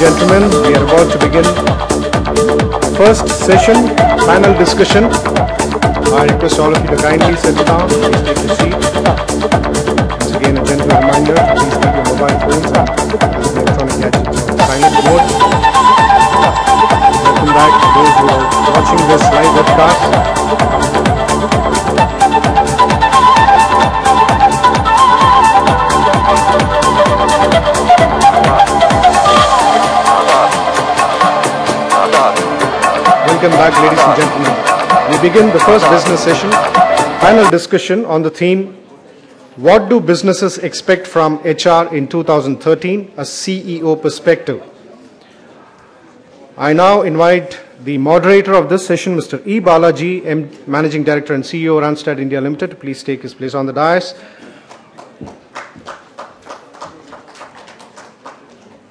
gentlemen, we are about to begin first session, panel discussion. I request all of you to kindly settle down, please take your seat. Once again, a gentle reminder, please keep your mobile phones and electronic gadgets on silent mode. Welcome back to those who are watching this live webcast. Welcome back, ladies and gentlemen. We begin the first business session, panel discussion on the theme, what do businesses expect from HR in 2013, a CEO perspective. I now invite the moderator of this session, Mr. E. Balaji, Managing Director and CEO, Randstad India Limited, to please take his place on the dais.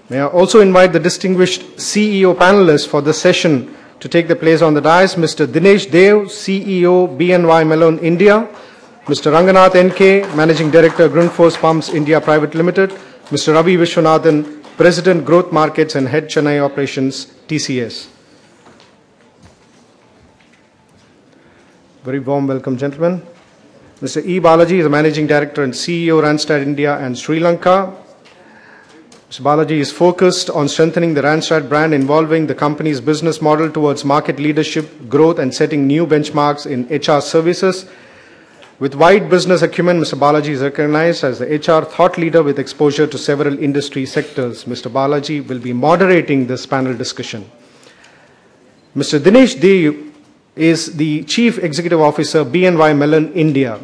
May I also invite the distinguished CEO panelists for this session to take the place on the dais, Mr. Dinesh Dev, CEO, BNY Mellon India, Mr. Ranganath N.K., Managing Director, Grundfos Pumps India Private Limited, Mr. Ravi Vishwanathan, President, Growth Markets and Head Chennai Operations, TCS. Very warm welcome, gentlemen. Mr. E. Balaji is the Managing Director and CEO, Randstad India and Sri Lanka. Mr. Balaji is focused on strengthening the Randstad brand, involving the company's business model towards market leadership, growth, and setting new benchmarks in HR services. With wide business acumen, Mr. Balaji is recognized as the HR thought leader with exposure to several industry sectors. Mr. Balaji will be moderating this panel discussion. Mr. Dinesh Dev is the Chief Executive Officer, BNY Mellon India.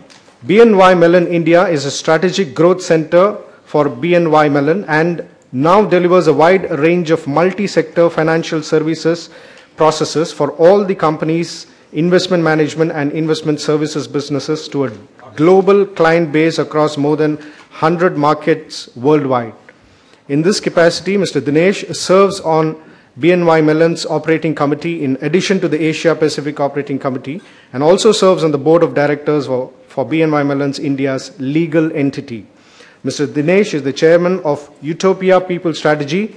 BNY Mellon India is a strategic growth center for BNY Mellon and now delivers a wide range of multi-sector financial services processes for all the company's investment management and investment services businesses to a global client base across more than 100 markets worldwide. In this capacity, Mr. Dinesh serves on BNY Mellon's operating committee in addition to the Asia Pacific Operating Committee, and also serves on the board of directors for BNY Mellon's India's legal entity. Mr. Dinesh is the chairman of Utopia People Strategy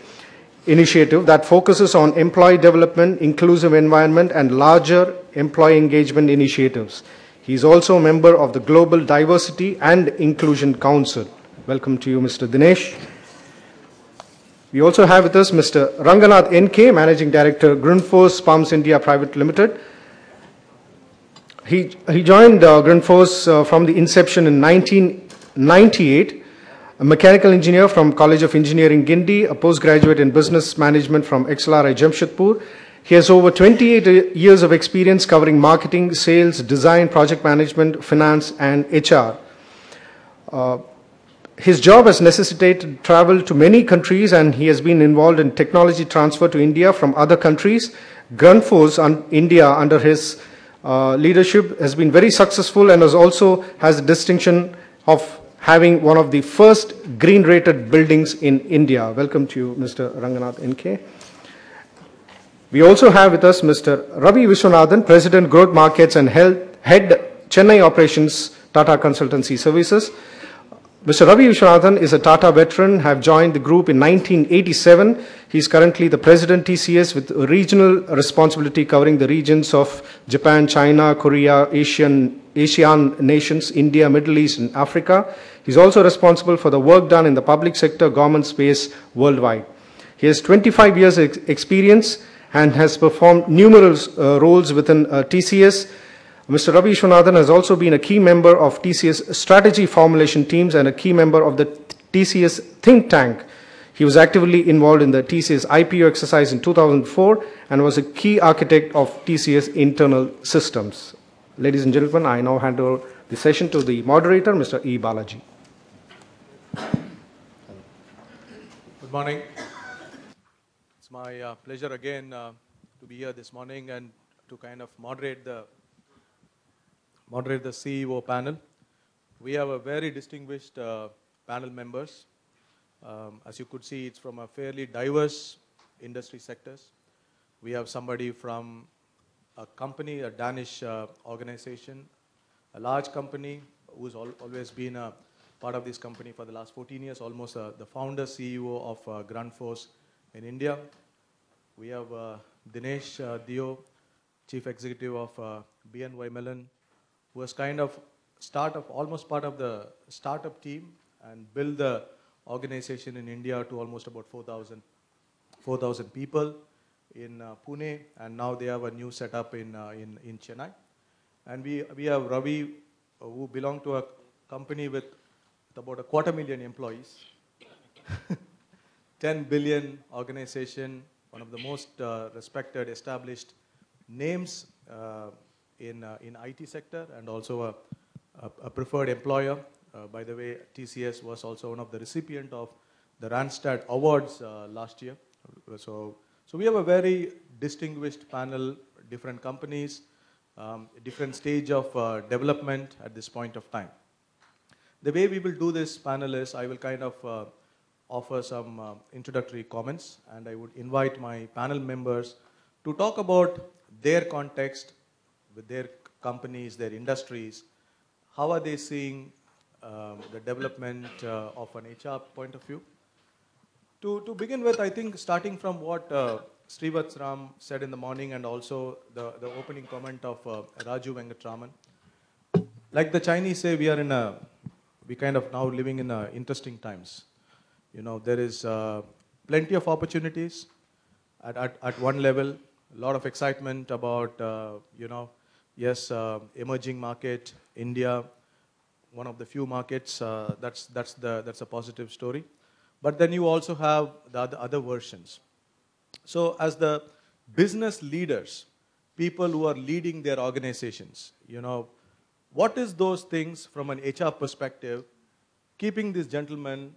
initiative that focuses on employee development, inclusive environment, and larger employee engagement initiatives. He is also a member of the Global Diversity and Inclusion Council. Welcome to you, Mr. Dinesh. We also have with us Mr. Ranganath N.K., Managing Director, Grundfos Pumps India Private Limited. He joined Grundfos from the inception in 1998. A mechanical engineer from College of Engineering, Guindy, a postgraduate in business management from XLRI Jamshedpur. He has over 28 years of experience covering marketing, sales, design, project management, finance, and HR. His job has necessitated travel to many countries, and he has been involved in technology transfer to India from other countries. Grundfos India, under his leadership, has been very successful and has the distinction of having one of the first green-rated buildings in India. Welcome to you, Mr. Ranganath N.K. We also have with us Mr. Ravi Vishwanathan, President, Growth Markets and Head Chennai Operations, Tata Consultancy Services. Mr. Ravi Vishwanathan is a Tata veteran, have joined the group in 1987. He is currently the President TCS with regional responsibility covering the regions of Japan, China, Korea, Asian nations, India, Middle East, and Africa. He is also responsible for the work done in the public sector government space worldwide. He has 25 years experience and has performed numerous roles within TCS. Mr. Ravi Vishwanathan has also been a key member of TCS strategy formulation teams and a key member of the TCS think tank. He was actively involved in the TCS IPO exercise in 2004 and was a key architect of TCS internal systems. Ladies and gentlemen, I now hand over the session to the moderator, Mr. E. Balaji. Good morning. It's my pleasure again to be here this morning and to kind of moderate the CEO panel. We have a very distinguished panel members. As you could see, it's from a fairly diverse industry sectors. We have somebody from a company, a Danish organization, a large company who's always been a part of this company for the last 14 years, almost the founder CEO of Grundfos in India. We have Dinesh Dio, Chief Executive of BNY Mellon, who was kind of almost part of the startup team and built the organization in India to almost about 4,000 people in Pune, and now they have a new setup in Chennai. And we have Ravi, who belonged to a company with about 250,000 employees, 10 billion organization, one of the most respected, established names in IT sector, and also a preferred employer. By the way, TCS was also one of the recipient of the Randstad awards last year. So we have a very distinguished panel, different companies, different stage of development at this point of time. The way we will do this panel is I will kind of offer some introductory comments, and I would invite my panel members to talk about their context with their companies, their industries. How are they seeing the development of an HR point of view? To begin with, I think starting from what Srivatsram said in the morning, and also the opening comment of Raju Venkatraman. Like the Chinese say, we kind of now living in interesting times. You know, there is plenty of opportunities at one level, a lot of excitement about, emerging market, India, one of the few markets, that's a positive story. But then you also have the other versions. So as the business leaders, people who are leading their organizations, you know, what is those things from an HR perspective, keeping these gentlemen,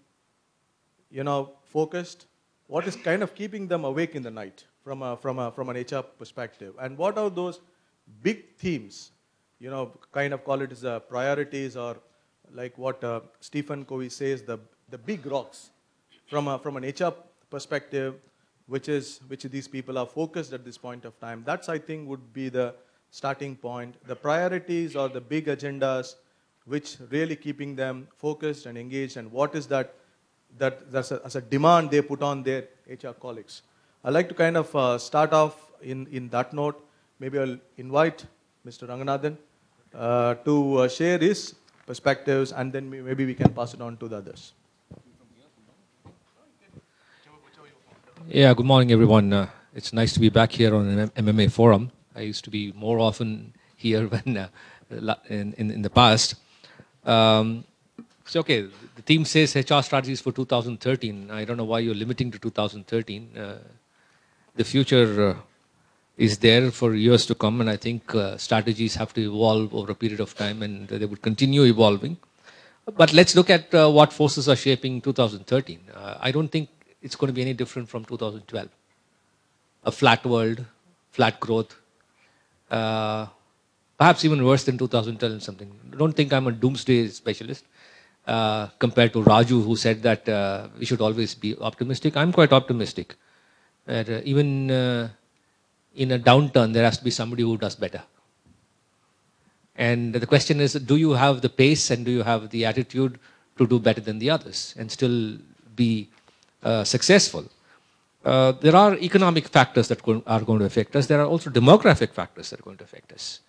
you know, focused? What is kind of keeping them awake in the night from an HR perspective? And what are those big themes, you know, kind of call it as priorities, or like what Stephen Covey says, the big rocks from an HR perspective, which these people are focused at this point of time. That's, I think, would be the starting point. The priorities or the big agendas, which really keeping them focused and engaged, and what is that's as a demand they put on their HR colleagues. I'd like to kind of start off in that note. Maybe I'll invite Mr. Ranganathan to share his perspectives, and then maybe we can pass it on to the others. Yeah, good morning, everyone. It's nice to be back here on an MMA forum. I used to be more often here when in the past. So, okay, the theme says HR strategies for 2013. I don't know why you're limiting to 2013. The future is there for years to come, and I think strategies have to evolve over a period of time, and they would continue evolving. But let's look at what forces are shaping 2013. I don't think it's going to be any different from 2012. A flat world, flat growth, perhaps even worse than 2012 and something. I don't think I'm a doomsday specialist compared to Raju, who said that we should always be optimistic. I'm quite optimistic. Even in a downturn, there has to be somebody who does better. And the question is, do you have the pace and do you have the attitude to do better than the others and still be successful? There are economic factors that are going to affect us. There are also demographic factors that are going to affect us.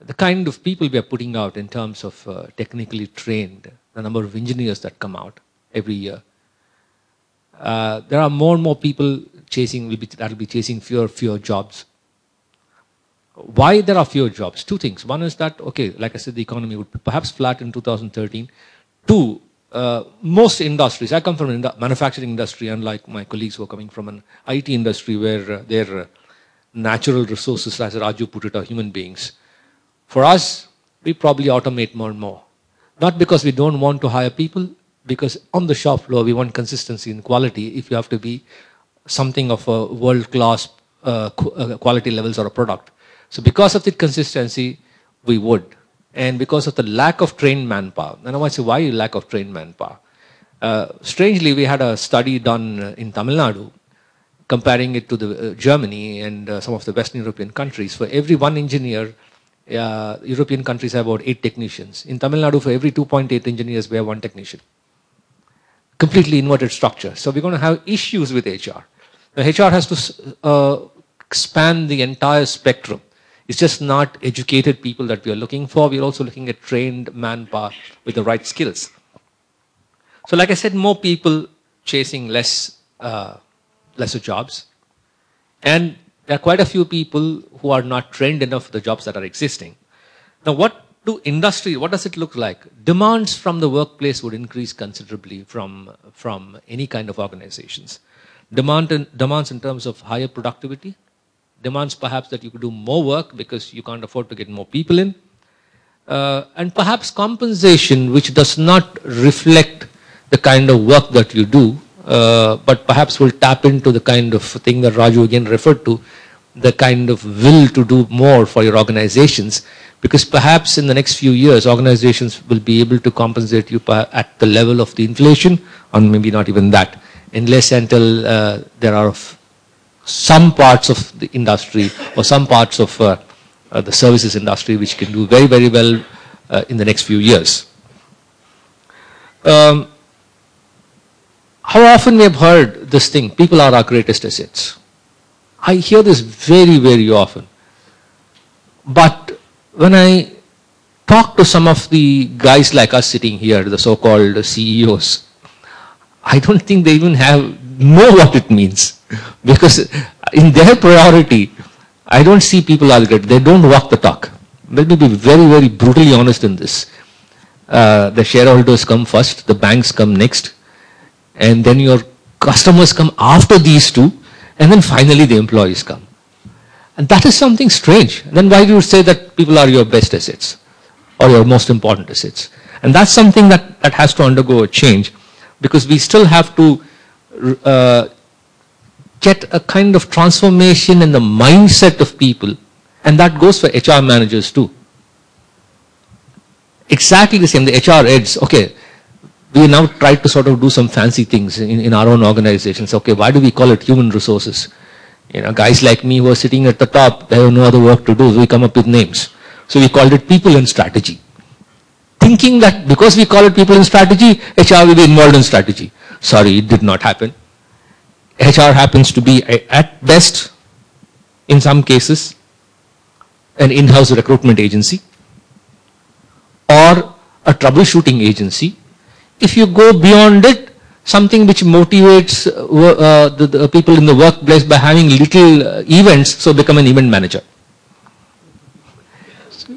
The kind of people we are putting out in terms of technically trained, the number of engineers that come out every year. There are more and more people that will be chasing fewer jobs. Why there are fewer jobs? Two things. One is that, okay, like I said, the economy would be perhaps flat in 2013. Two, most industries, I come from the manufacturing industry, unlike my colleagues who are coming from an IT industry where their natural resources, as Raju put it, are human beings. For us, we probably automate more and more. Not because we don't want to hire people, because on the shop floor, we want consistency in quality if you have to be something of a world-class quality levels or a product. So because of the consistency, we would. And because of the lack of trained manpower. And I want to say, why lack of trained manpower? Strangely, we had a study done in Tamil Nadu, comparing it to Germany and some of the Western European countries. For every one engineer, European countries have about 8 technicians. In Tamil Nadu, for every 2.8 engineers, we have 1 technician. Completely inverted structure. So we're going to have issues with HR. HR has to span the entire spectrum. It's just not educated people that we are looking for. We're also looking at trained manpower with the right skills. So like I said, more people chasing lesser jobs. And there are quite a few people who are not trained enough for the jobs that are existing. Now what does it look like? Demands from the workplace would increase considerably from any kind of organizations. Demands in terms of higher productivity, demands perhaps that you could do more work because you can't afford to get more people in, and perhaps compensation which does not reflect the kind of work that you do, but perhaps will tap into the kind of thing that Raju again referred to, the kind of will to do more for your organizations, because perhaps in the next few years organizations will be able to compensate you at the level of the inflation, or maybe not even that, unless until there are some parts of the industry or some parts of the services industry which can do very, very well in the next few years. How often we have heard this thing, people are our greatest assets. I hear this very, very often. But when I talk to some of the guys like us sitting here, the so-called CEOs, I don't think they even know what it means. Because in their priority, I don't see people are great. They don't walk the talk. Let me be very, very brutally honest in this. The shareholders come first, the banks come next, and then your customers come after these two, and then finally the employees come. And that is something strange. Then why do you say that people are your best assets or your most important assets? And that's something that has to undergo a change, because we still have to get a kind of transformation in the mindset of people, and that goes for HR managers too. Exactly the same, the HR heads, okay, we now try to sort of do some fancy things in our own organizations. Okay, why do we call it human resources? You know, guys like me who are sitting at the top, they have no other work to do, so we come up with names. So we called it people and strategy. Thinking that because we call it people and strategy, HR will be involved in strategy. Sorry, it did not happen. HR happens to be, at best, in some cases, an in-house recruitment agency or a troubleshooting agency. If you go beyond it, something which motivates the people in the workplace by having little events, so become an event manager.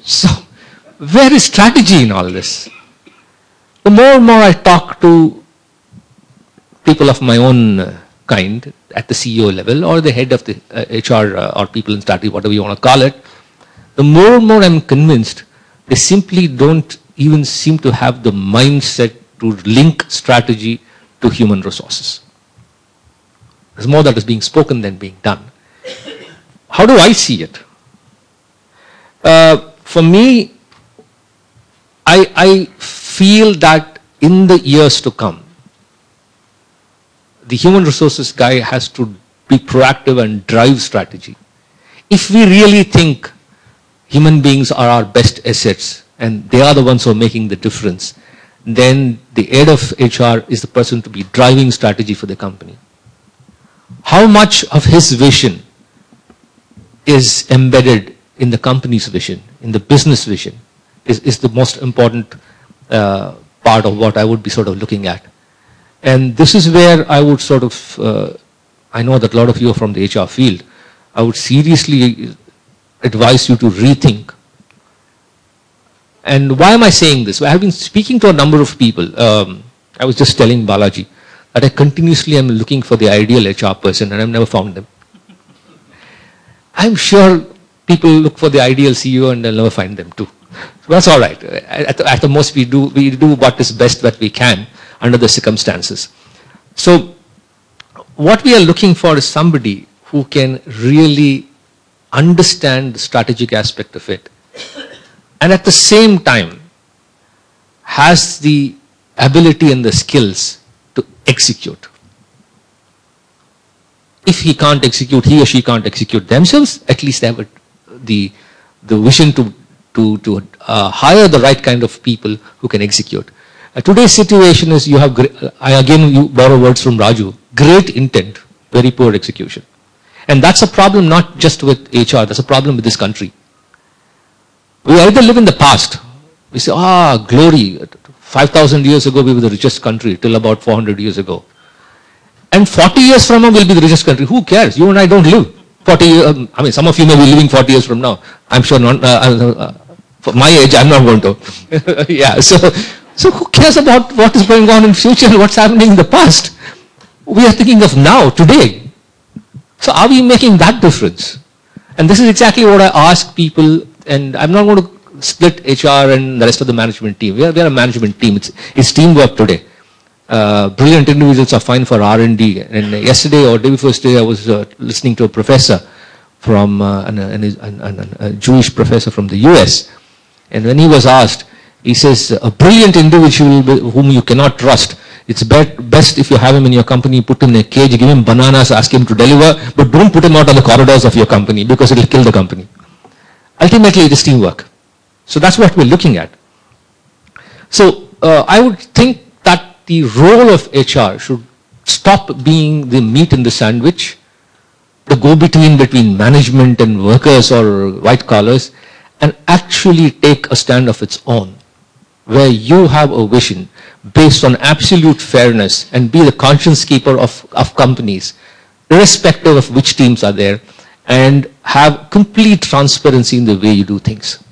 So, where is strategy in all this? The more and more I talk to people of my own kind at the CEO level or the head of the HR or people in strategy, whatever you want to call it, the more and more I'm convinced they simply don't even seem to have the mindset to link strategy to human resources. There's more that is being spoken than being done. How do I see it? For me, I feel that in the years to come, the human resources guy has to be proactive and drive strategy. If we really think human beings are our best assets and they are the ones who are making the difference, then the head of HR is the person to be driving strategy for the company. How much of his vision is embedded in the company's vision, in the business vision, is the most important part of what I would be sort of looking at. And this is where I would sort of, I know that a lot of you are from the HR field, I would seriously advise you to rethink. And why am I saying this? Well, I have been speaking to a number of people. I was just telling Balaji that I continuously am looking for the ideal HR person and I've never found them. I'm sure people look for the ideal CEO and they'll never find them too. So that's all right. At the most we do what is best that we can under the circumstances. So what we are looking for is somebody who can really understand the strategic aspect of it, and at the same time has the ability and the skills to execute. If he can't execute, he or she can't execute themselves, at least they have the vision to hire the right kind of people who can execute. Today's situation is you have, you borrow words from Raju, great intent, very poor execution. And that's a problem not just with HR, that's a problem with this country. We either live in the past, we say, glory, 5,000 years ago we were the richest country till about 400 years ago. And 40 years from now we'll be the richest country. Who cares? You and I don't live 40 years. I mean, some of you may be living 40 years from now. I'm sure not. For my age, I'm not going to. Yeah. So who cares about what is going on in future and what's happening in the past? We are thinking of now, today. So are we making that difference? And this is exactly what I ask people. And I'm not going to split HR and the rest of the management team. We are a management team. It's teamwork today. Brilliant individuals are fine for R&D. And yesterday or day before yesterday, I was listening to a professor from a Jewish professor from the US. And when he was asked, he says, a brilliant individual whom you cannot trust, it's best if you have him in your company, put him in a cage, give him bananas, ask him to deliver, but don't put him out on the corridors of your company because it will kill the company. Ultimately, it is teamwork. So that's what we're looking at. So I would think that the role of HR should stop being the meat in the sandwich, the go-between between management and workers or white collars, and actually take a stand of its own, where you have a vision based on absolute fairness and be the conscience keeper of companies, irrespective of which teams are there, and have complete transparency in the way you do things.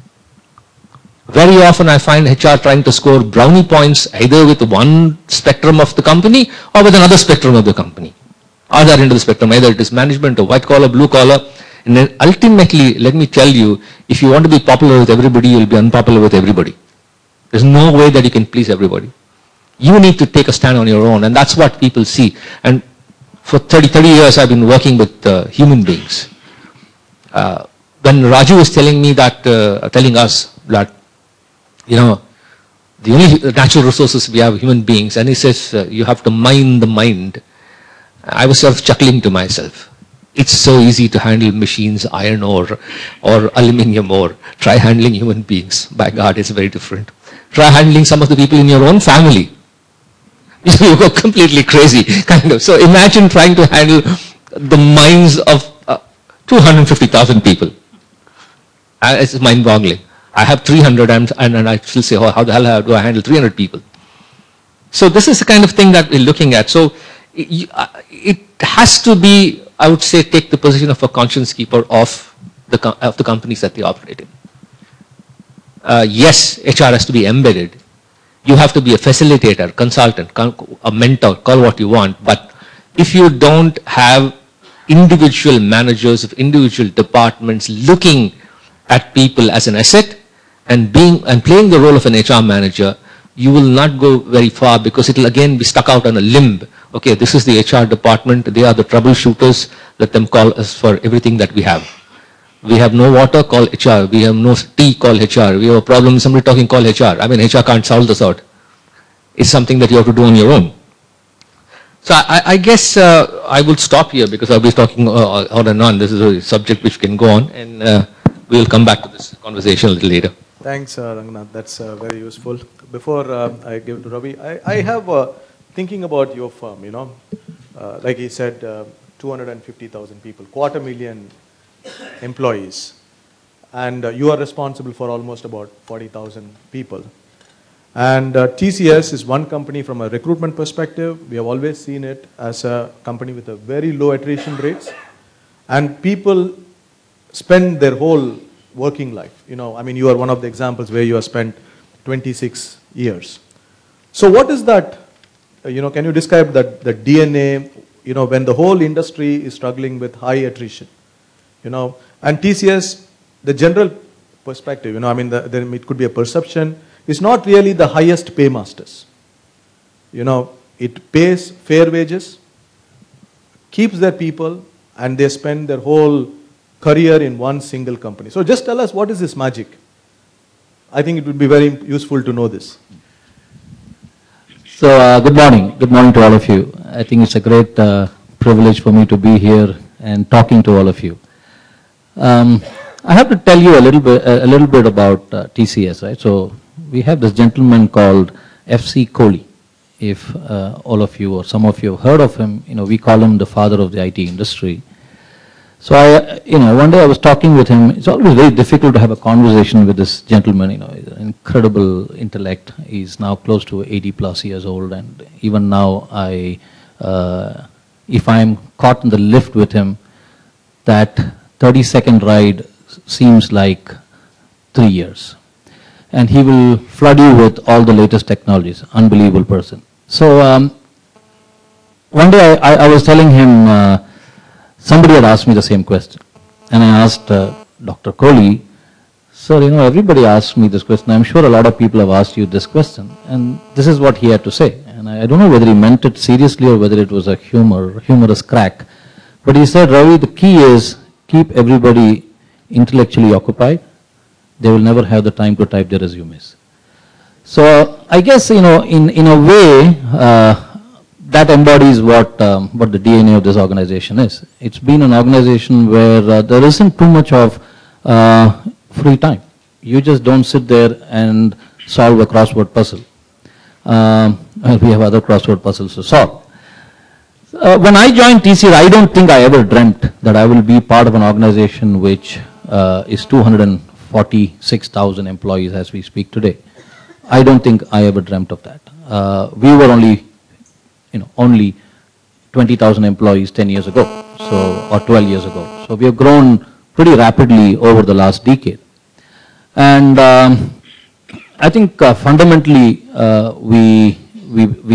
Very often I find HR trying to score brownie points either with one spectrum of the company or with another spectrum of the company. Other end of the spectrum, either it is management or white collar, blue collar. And then ultimately, let me tell you, if you want to be popular with everybody, you'll be unpopular with everybody. There's no way that you can please everybody. You need to take a stand on your own, and that's what people see. And for 30 years, I've been working with human beings. When Raju was telling me that, telling us that, you know, the only natural resources we have human beings, and he says, you have to mine the mind. I was sort of chuckling to myself. It's so easy to handle machines, iron ore, or aluminium ore. Try handling human beings. By God, it's very different. Try handling some of the people in your own family. You go completely crazy, kind of. So imagine trying to handle the minds of 250,000 people. It's mind-boggling. I have 300 and I still say, oh, how the hell do I handle 300 people? So this is the kind of thing that we're looking at. So it has to be, I would say, take the position of a conscience keeper of the companies that they operate in. Yes, HR has to be embedded. You have to be a facilitator, consultant, a mentor, call what you want. But if you don't have individual managers of individual departments looking at people as an asset and playing the role of an HR manager, you will not go very far because it will again be stuck out on a limb. Okay, this is the HR department, they are the troubleshooters, let them call us for everything that we have. We have no water, call HR. We have no tea, call HR. We have a problem with somebody talking, call HR. I mean, HR can't solve this out. It's something that you have to do on your own. So I guess I will stop here because I'll be talking on and on. This is a subject which can go on, and we'll come back to this conversation a little later. Thanks, Ranganath. That's very useful. Before I give it to Ravi, I have thinking about your firm, you know, like he said, 250,000 people, 250,000 employees, and you are responsible for almost about 40,000 people. And TCS is one company from a recruitment perspective. We have always seen it as a company with a very low attrition rates, and people spend their whole working life. You know, I mean, you are one of the examples where you have spent 26 years. So what is that, you know, can you describe that, the DNA, you know, when the whole industry is struggling with high attrition, you know, and TCS, the general perspective, you know, I mean, it could be a perception, it's not really the highest paymasters. You know, it pays fair wages, keeps their people, and they spend their whole career in one single company. So just tell us, what is this magic? I think it would be very useful to know this. So good morning to all of you. I think it's a great privilege for me to be here and talking to all of you. I have to tell you a little bit about TCS, right? So we have this gentleman called FC Kohli. if all of you or some of you have heard of him, we call him the father of the IT industry. So one day I was talking with him. It's always very difficult to have a conversation with this gentleman. He's an incredible intellect. He's now close to 80 plus years old, and even now, if I'm caught in the lift with him, that 30-second ride seems like 3 years. And he will flood you with all the latest technologies. Unbelievable person. So one day I was telling him, somebody had asked me the same question. And I asked Dr. Kohli, sir, everybody asks me this question. I'm sure a lot of people have asked you this question. And this is what he had to say. And I don't know whether he meant it seriously or whether it was a humorous crack. But he said, Ravi, the key is keep everybody intellectually occupied. They will never have the time to type their resumes. So I guess, in a way, that embodies what the DNA of this organization is. It's been an organization where there isn't too much of free time. You just don't sit there and solve a crossword puzzle. We have other crossword puzzles to solve. When I joined TCS, I don't think I ever dreamt that I will be part of an organization which is 246,000 employees as we speak today. I don't think I ever dreamt of that. We were only 20,000 employees 10 years ago, or 12 years ago. So we have grown pretty rapidly over the last decade. And I think fundamentally we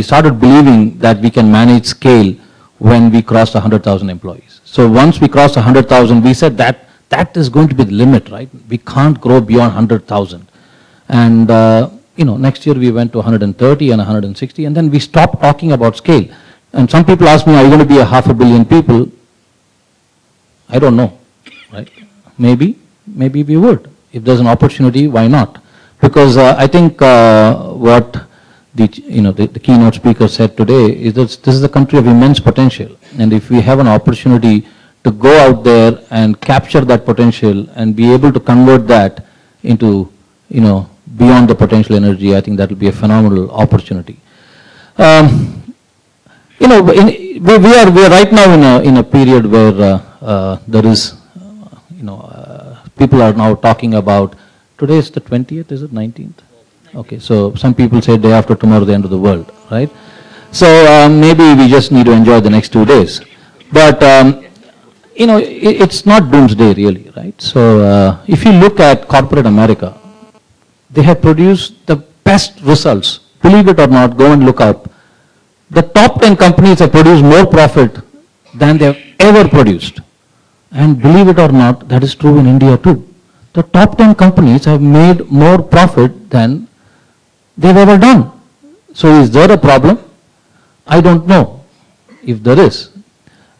started believing that we can manage scale when we crossed 100,000 employees. So once we crossed 100,000, we said that is going to be the limit, right? We can't grow beyond 100,000. And next year we went to 130 and 160, and then we stopped talking about scale. And some people ask me, are you going to be 500 million people? I don't know, right? Maybe we would. If there's an opportunity, why not? Because I think what the keynote speaker said today is that this is a country of immense potential. And if we have an opportunity to go out there and capture that potential and be able to convert that into, beyond the potential energy, I think that will be a phenomenal opportunity. We are right now in a period where there is, people are now talking about, today is the 20th, is it 19th? Okay, so some people say day after tomorrow, the end of the world, right? So maybe we just need to enjoy the next 2 days. But, it's not doomsday really, right? So if you look at corporate America, they have produced the best results. Believe it or not, go and look up. The top 10 companies have produced more profit than they have ever produced. And believe it or not, that is true in India too. The top 10 companies have made more profit than they've ever done. So is there a problem? I don't know if there is.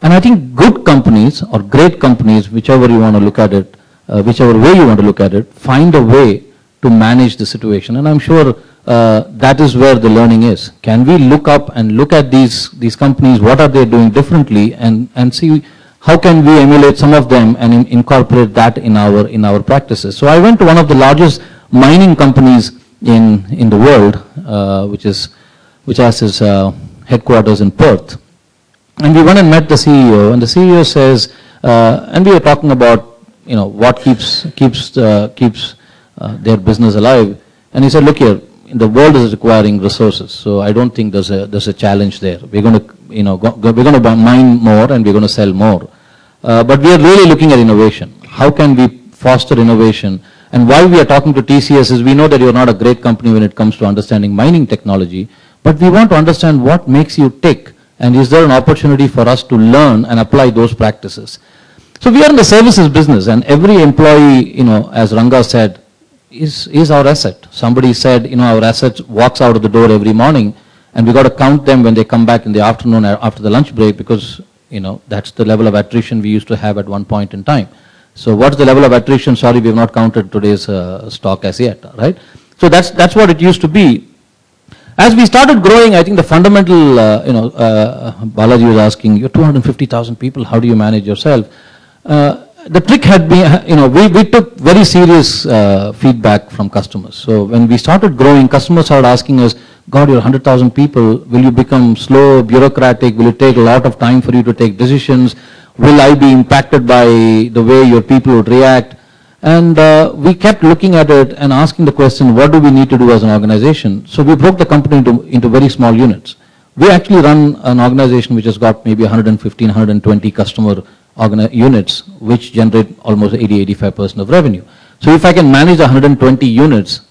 And I think good companies or great companies, whichever you want to look at it, whichever way you want to look at it, find a way to manage the situation. And I'm sure that is where the learning is. Can we look up and look at these companies, what are they doing differently, and see how can we emulate some of them and incorporate that in our practices. So I went to one of the largest mining companies in the world, which has its headquarters in Perth. And we went and met the CEO, and the CEO says, and we were talking about what keeps their business alive. And he said, look here, the world is requiring resources, so I don't think there's a challenge there. We're going to mine more and we're going to sell more. But we are really looking at innovation. How can we foster innovation? And why we are talking to TCS is we know that you're not a great company when it comes to understanding mining technology, but we want to understand what makes you tick, and is there an opportunity for us to learn and apply those practices. So we are in the services business, and every employee, as Ranga said, is our asset. Somebody said, our asset walks out of the door every morning, and we got to count them when they come back in the afternoon after the lunch break, because that's the level of attrition we used to have at one point in time. So what's the level of attrition? Sorry, we have not counted today's stock as yet, right? So that's what it used to be. As we started growing, I think the fundamental, Balaji was asking, you're 250,000 people, how do you manage yourself? The trick had been, we took very serious feedback from customers. So when we started growing, customers started asking us, God, you're 100,000 people. Will you become slow, bureaucratic? Will it take a lot of time for you to take decisions? Will I be impacted by the way your people would react? And we kept looking at it and asking the question, what do we need to do as an organization? So we broke the company into very small units. We actually run an organization which has got maybe 115, 120 customer units, which generate almost 80-85% of revenue. So if I can manage 120 units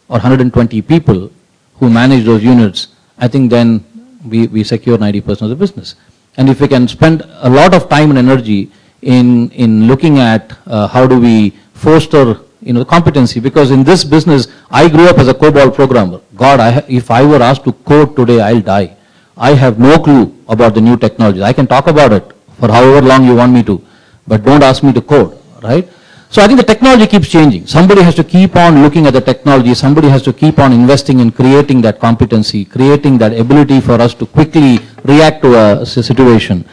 or 120 people who manage those units, I think then we secure 90% of the business. And if we can spend a lot of time and energy in looking at how do we foster the competency, because in this business, I grew up as a COBOL programmer. God, if I were asked to code today, I'll die. I have no clue about the new technologies. I can talk about it for however long you want me to, but don't ask me to code, right? So I think the technology keeps changing. Somebody has to keep on looking at the technology. Somebody has to keep on investing in creating that competency, creating that ability for us to quickly react to a situation.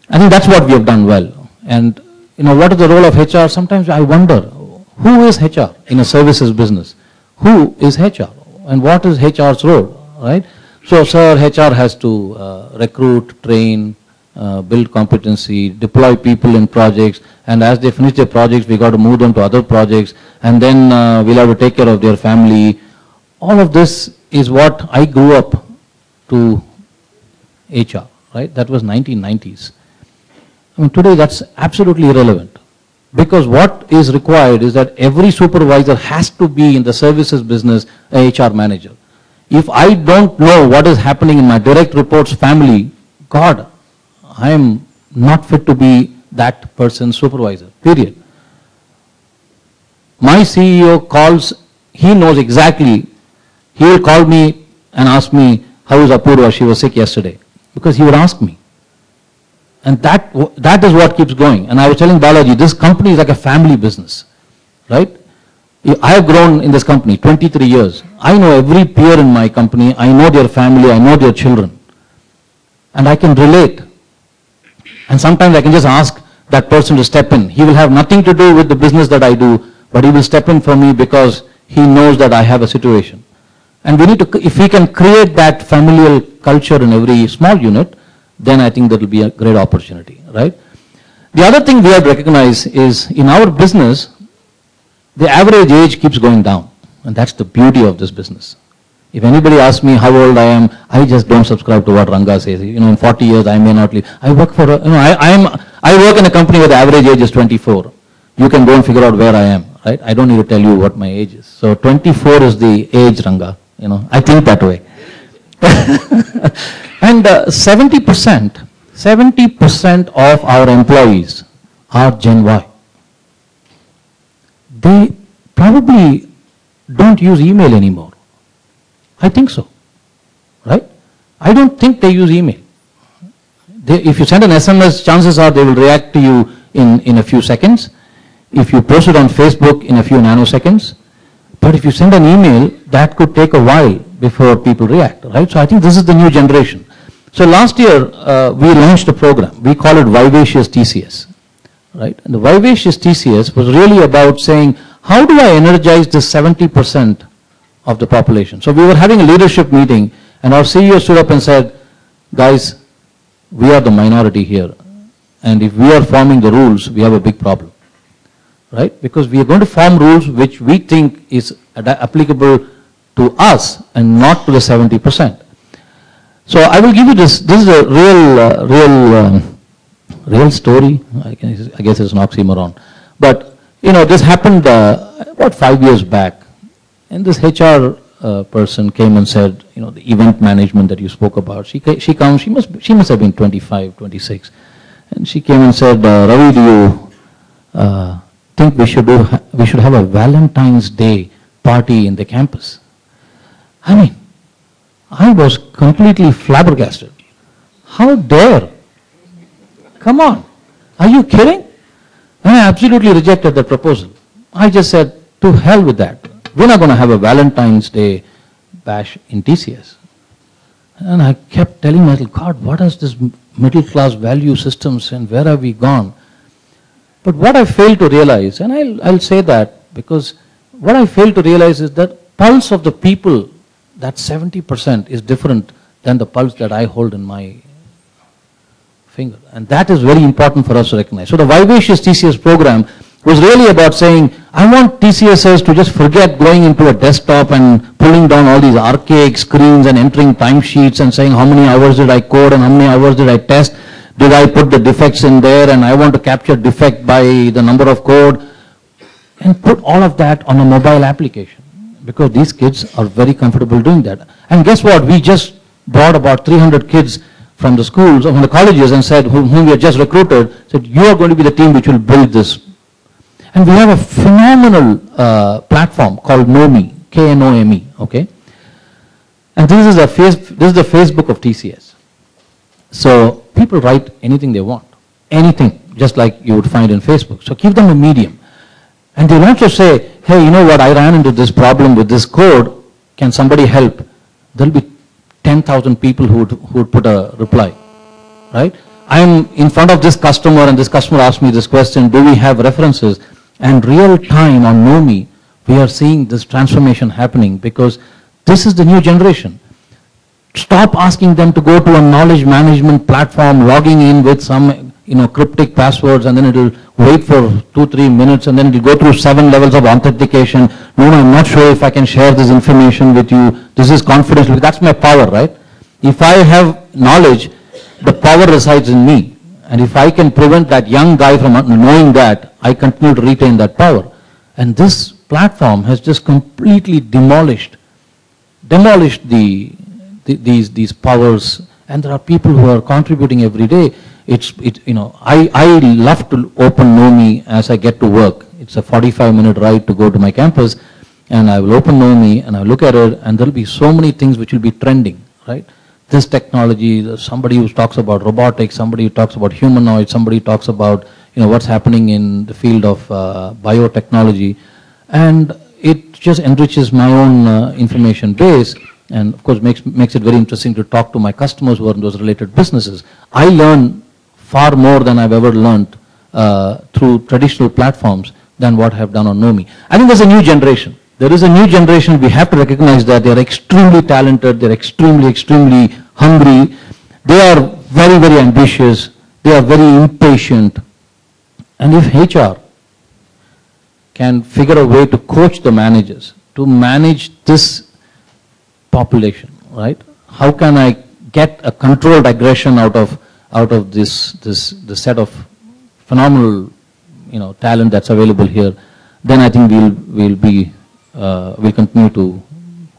I think that's what we have done well. And what is the role of HR? Sometimes I wonder, who is HR in a services business? Who is HR? And what is HR's role, right? So, sir, HR has to recruit, train, build competency, deploy people in projects, and as they finish their projects, we got to move them to other projects, and then we'll have to take care of their family. All of this is what I grew up to HR, right? That was 1990s. I mean, today that's absolutely irrelevant, because what is required is that every supervisor has to be in the services business a HR manager. If I don't know what is happening in my direct reports family, God, I am not fit to be that person's supervisor, period. My CEO calls, he knows exactly, he will call me and ask me, how is Apurva, she was sick yesterday, because he would ask me. And that is what keeps going. And I was telling Balaji, this company is like a family business, right? I have grown in this company 23 years. I know every peer in my company, I know their family, I know their children. And I can relate. And sometimes I can just ask that person to step in. He will have nothing to do with the business that I do, but he will step in for me because he knows that I have a situation. And we need to, if we can create that familial culture in every small unit, then I think there will be a great opportunity, right? The other thing we have to recognize is in our business, the average age keeps going down. And that's the beauty of this business. If anybody asks me how old I am, I just don't subscribe to what Ranga says. In 40 years, I may not live. I work for, I work in a company where the average age is 24. You can go and figure out where I am, right? I don't need to tell you what my age is. So 24 is the age, Ranga. I think that way. And 70% of our employees are Gen Y. They probably don't use email anymore. I think so, right? I don't think they use email. If you send an SMS, chances are they will react to you in a few seconds. If you post it on Facebook, in a few nanoseconds. But if you send an email, that could take a while before people react, right? So I think this is the new generation. So last year, we launched a program. We call it Vivacious TCS, right? And the Vivacious TCS was really about saying, how do I energize this 70% of the population? So we were having a leadership meeting, and our CEO stood up and said, guys, we are the minority here, and if we are forming the rules, we have a big problem, right? Because we are going to form rules which we think is applicable to us and not to the 70%. So I will give you this. This is a real story. I guess it's an oxymoron. But, this happened about 5 years back. And this HR person came and said, the event management that you spoke about. She comes, she must have been 25, 26. And she came and said, Ravi, do you think we should have a Valentine's Day party in the campus? I mean, I was completely flabbergasted. How dare? Come on. Are you kidding? And I absolutely rejected the proposal. I just said, to hell with that. We're not going to have a Valentine's Day bash in TCS. And I kept telling myself, God, what is this middle class value systems and where have we gone? But what I failed to realize, and I'll say that because what I failed to realize is that pulse of the people that 70% is different than the pulse that I hold in my finger. And that is very important for us to recognize. So the Vivacious TCS program was really about saying, I want TCSers to just forget going into a desktop and pulling down all these archaic screens and entering timesheets and saying how many hours did I code and how many hours did I test. Did I put the defects in there, and I want to capture defect by the number of code, and put all of that on a mobile application, because these kids are very comfortable doing that. And guess what? We just brought about 300 kids from the schools, or from the colleges, and said, whom we had just recruited, said, you are going to be the team which will build this. And we have a phenomenal platform called Knomi, K-N-O-M-E, okay? And this is the Facebook of TCS. So people write anything they want, anything, just like you would find in Facebook. So give them a medium. And they'll also say, hey, you know what, I ran into this problem with this code, can somebody help? There'll be 10,000 people who would put a reply, right? I'm in front of this customer and this customer asked me this question, do we have references? And real time on Knomi, we are seeing this transformation happening, because this is the new generation. Stop asking them to go to a knowledge management platform, logging in with some cryptic passwords, and then it'll wait for 2-3 minutes, and then it'll go through 7 levels of authentication. No, I'm not sure if I can share this information with you. This is confidential. That's my power, right? If I have knowledge, the power resides in me. And if I can prevent that young guy from knowing that, I continue to retain that power. And this platform has just completely demolished these powers, and there are people who are contributing every day. I love to open Knomi as I get to work. It's a 45-minute ride to go to my campus, and I will open Knomi and I look at it, and there'll be so many things which will be trending, right? This technology, somebody who talks about robotics, somebody who talks about humanoids, somebody talks about what's happening in the field of biotechnology, and it just enriches my own information base. And of course makes it very interesting to talk to my customers who are in those related businesses. I learn far more than I've ever learned through traditional platforms than what I have done on Knomi. I think there's a new generation. There is a new generation. We have to recognize that. They are extremely talented. They're extremely, extremely hungry. They are very, very ambitious. They are very impatient. And if HR can figure a way to coach the managers to manage this population, right? How can I get a controlled aggression out of this set of phenomenal talent that's available here? Then I think we'll continue to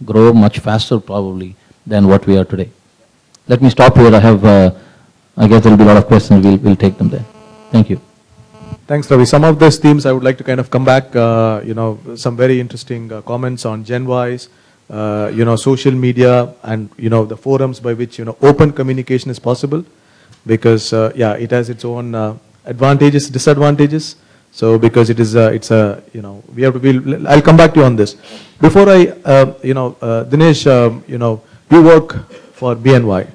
grow much faster probably than what we are today. Let me stop here. I guess there'll be a lot of questions. We'll take them there. Thank you. Thanks, Ravi. Some of these themes I would like to kind of come back. Some very interesting comments on GenWise. Social media, and the forums by which open communication is possible, because it has its own advantages, disadvantages. So because it is we have to I'll come back to you on this. Before I Dinesh, you work for BNY,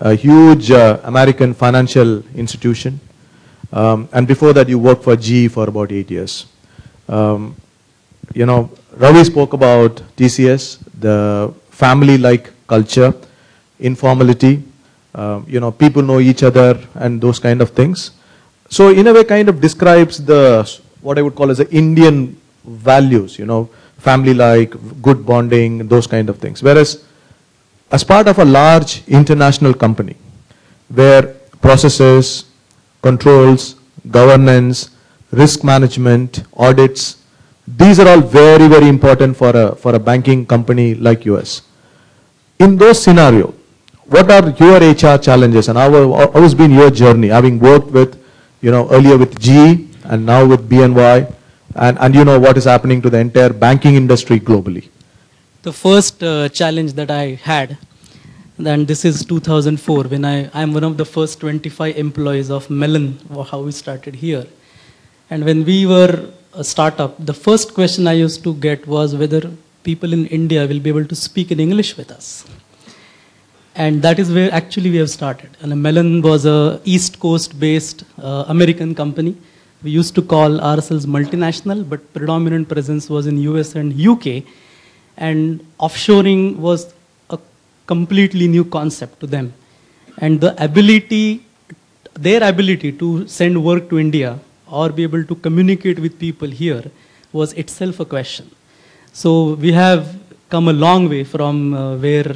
a huge American financial institution, and before that you worked for GE for about 8 years. Ravi spoke about TCS, the family-like culture, informality, people know each other and those kind of things. So in a way kind of describes what I would call as the Indian values, family-like, good bonding, those kind of things. Whereas as part of a large international company, where processes, controls, governance, risk management, audits, these are all very, very important for a banking company like yours. In those scenarios, what are your HR challenges, and how has been your journey, having worked with, earlier with GE and now with BNY, and what is happening to the entire banking industry globally? The first challenge that I had, and this is 2004, when I'm one of the first 25 employees of Mellon, how we started here. And when we were a startup, the first question I used to get was whether people in India will be able to speak in English with us. And that is where actually we have started. And Mellon was a East Coast based American company. We used to call ourselves multinational, but predominant presence was in US and UK. And offshoring was completely new concept to them. And their ability to send work to India or be able to communicate with people here was itself a question. So we have come a long way from where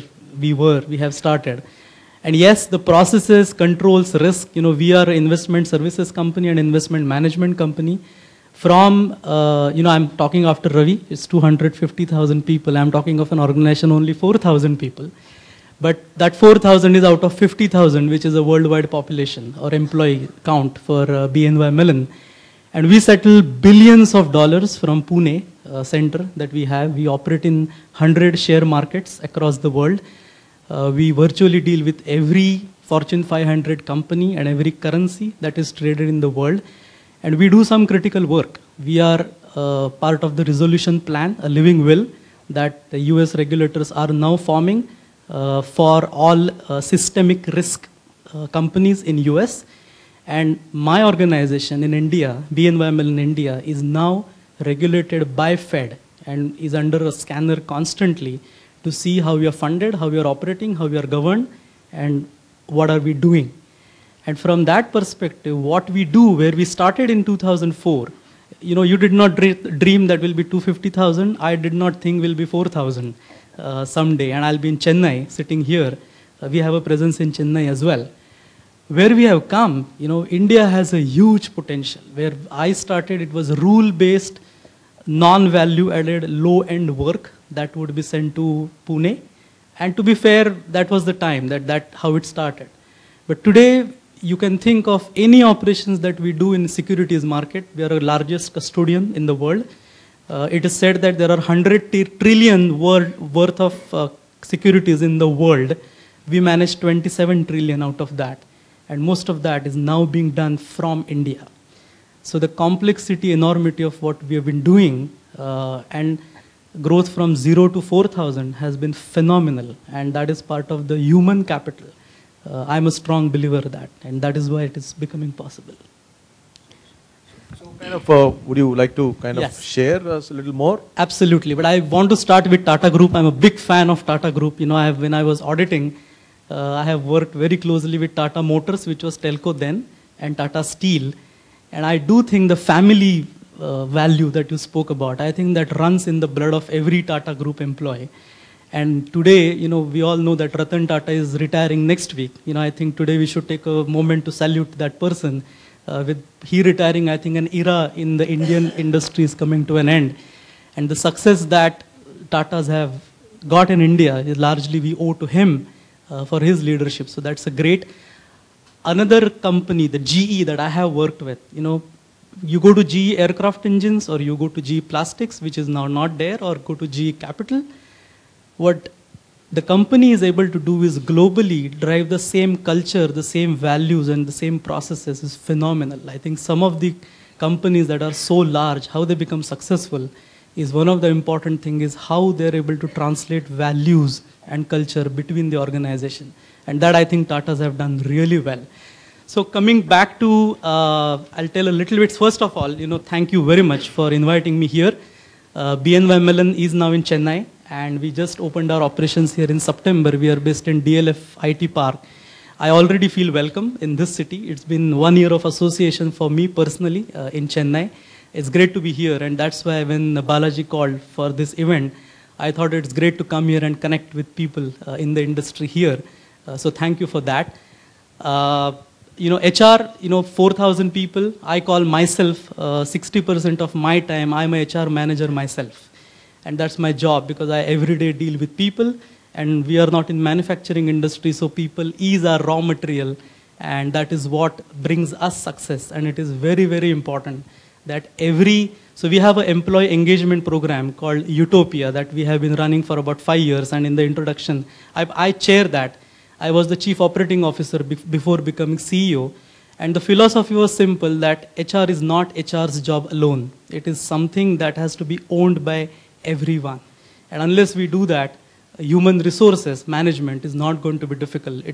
we have started. And yes, the processes, controls, risk, we are an investment services company and investment management company. From, I'm talking after Ravi, it's 250,000 people. I'm talking of an organization only 4,000 people. But that 4,000 is out of 50,000, which is a worldwide population or employee count for BNY Mellon. And we settle billions of dollars from Pune center that we have. We operate in 100 share markets across the world. We virtually deal with every Fortune 500 company and every currency that is traded in the world. And we do some critical work. We are part of the resolution plan, a living will that the US regulators are now forming for all systemic risk companies in US. And my organization in India, BNY Mellon India, is now regulated by Fed and is under a scanner constantly to see how we are funded, how we are operating, how we are governed, and what are we doing. And from that perspective, what we do, where we started in 2004, you did not dream that will be 250,000. I did not think will be 4,000 someday. And I'll be in Chennai, sitting here. We have a presence in Chennai as well. Where we have come, India has a huge potential. Where I started, it was rule-based, non-value-added, low-end work that would be sent to Pune. And to be fair, that was the time, that how it started. But today, you can think of any operations that we do in securities market. We are the largest custodian in the world. It is said that there are 100 trillion worth of securities in the world. We manage 27 trillion out of that. And most of that is now being done from India. So the complexity, enormity of what we have been doing and growth from 0 to 4,000 has been phenomenal. And that is part of the human capital. I'm a strong believer of that. And that is why it is becoming possible. So kind of, would you like to Yes. share us a little more? Absolutely. But I want to start with Tata Group. I'm a big fan of Tata Group. When I was auditing, I have worked very closely with Tata Motors, which was Telco then, and Tata Steel. And I do think the family value that you spoke about, I think that runs in the blood of every Tata Group employee. And today, we all know that Ratan Tata is retiring next week. I think today we should take a moment to salute that person. With he retiring, I think an era in the Indian industry is coming to an end. And the success that Tatas have got in India is largely we owe to him for his leadership. So that's a great. Another company, the GE that I have worked with, you go to GE Aircraft Engines or you go to GE Plastics, which is now not there, or go to GE Capital. What the company is able to do is globally drive the same culture, the same values, and the same processes is phenomenal. I think some of the companies that are so large, how they become successful is one of the important things is how they're able to translate values and culture between the organization. And that I think Tatas have done really well. So coming back to, I'll tell a little bit. First of all, thank you very much for inviting me here. BNY Mellon is now in Chennai. And we just opened our operations here in September. We are based in DLF IT Park. I already feel welcome in this city. It's been 1 year of association for me personally in Chennai. It's great to be here. And that's why when Balaji called for this event, I thought it's great to come here and connect with people in the industry here. So thank you for that. HR, 4,000 people. I call myself 60% of my time, I'm a HR manager myself. And that's my job because I every day deal with people and we are not in manufacturing industry, so people is our raw material and that is what brings us success. And it is very, very important that so we have an employee engagement program called Utopia that we have been running for about 5 years. And in the introduction, I chair that. I was the chief operating officer before becoming CEO. And the philosophy was simple that HR is not HR's job alone. It is something that has to be owned by everyone. And unless we do that, human resources management is not going to be difficult.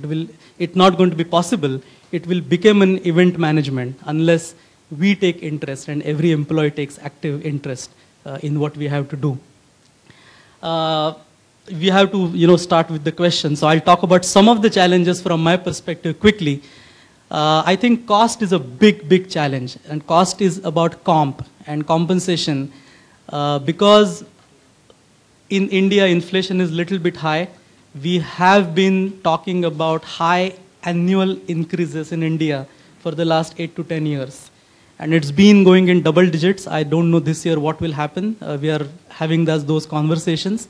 It's not going to be possible. It will become an event management unless we take interest and every employee takes active interest in what we have to do. we have to start with the question. So I'll talk about some of the challenges from my perspective quickly. I think cost is a big challenge, and cost is about comp and compensation because in India inflation is a little bit high. We have been talking about high annual increases in India for the last 8 to 10 years. And it's been going in double digits. I don't know this year what will happen. We are having those conversations.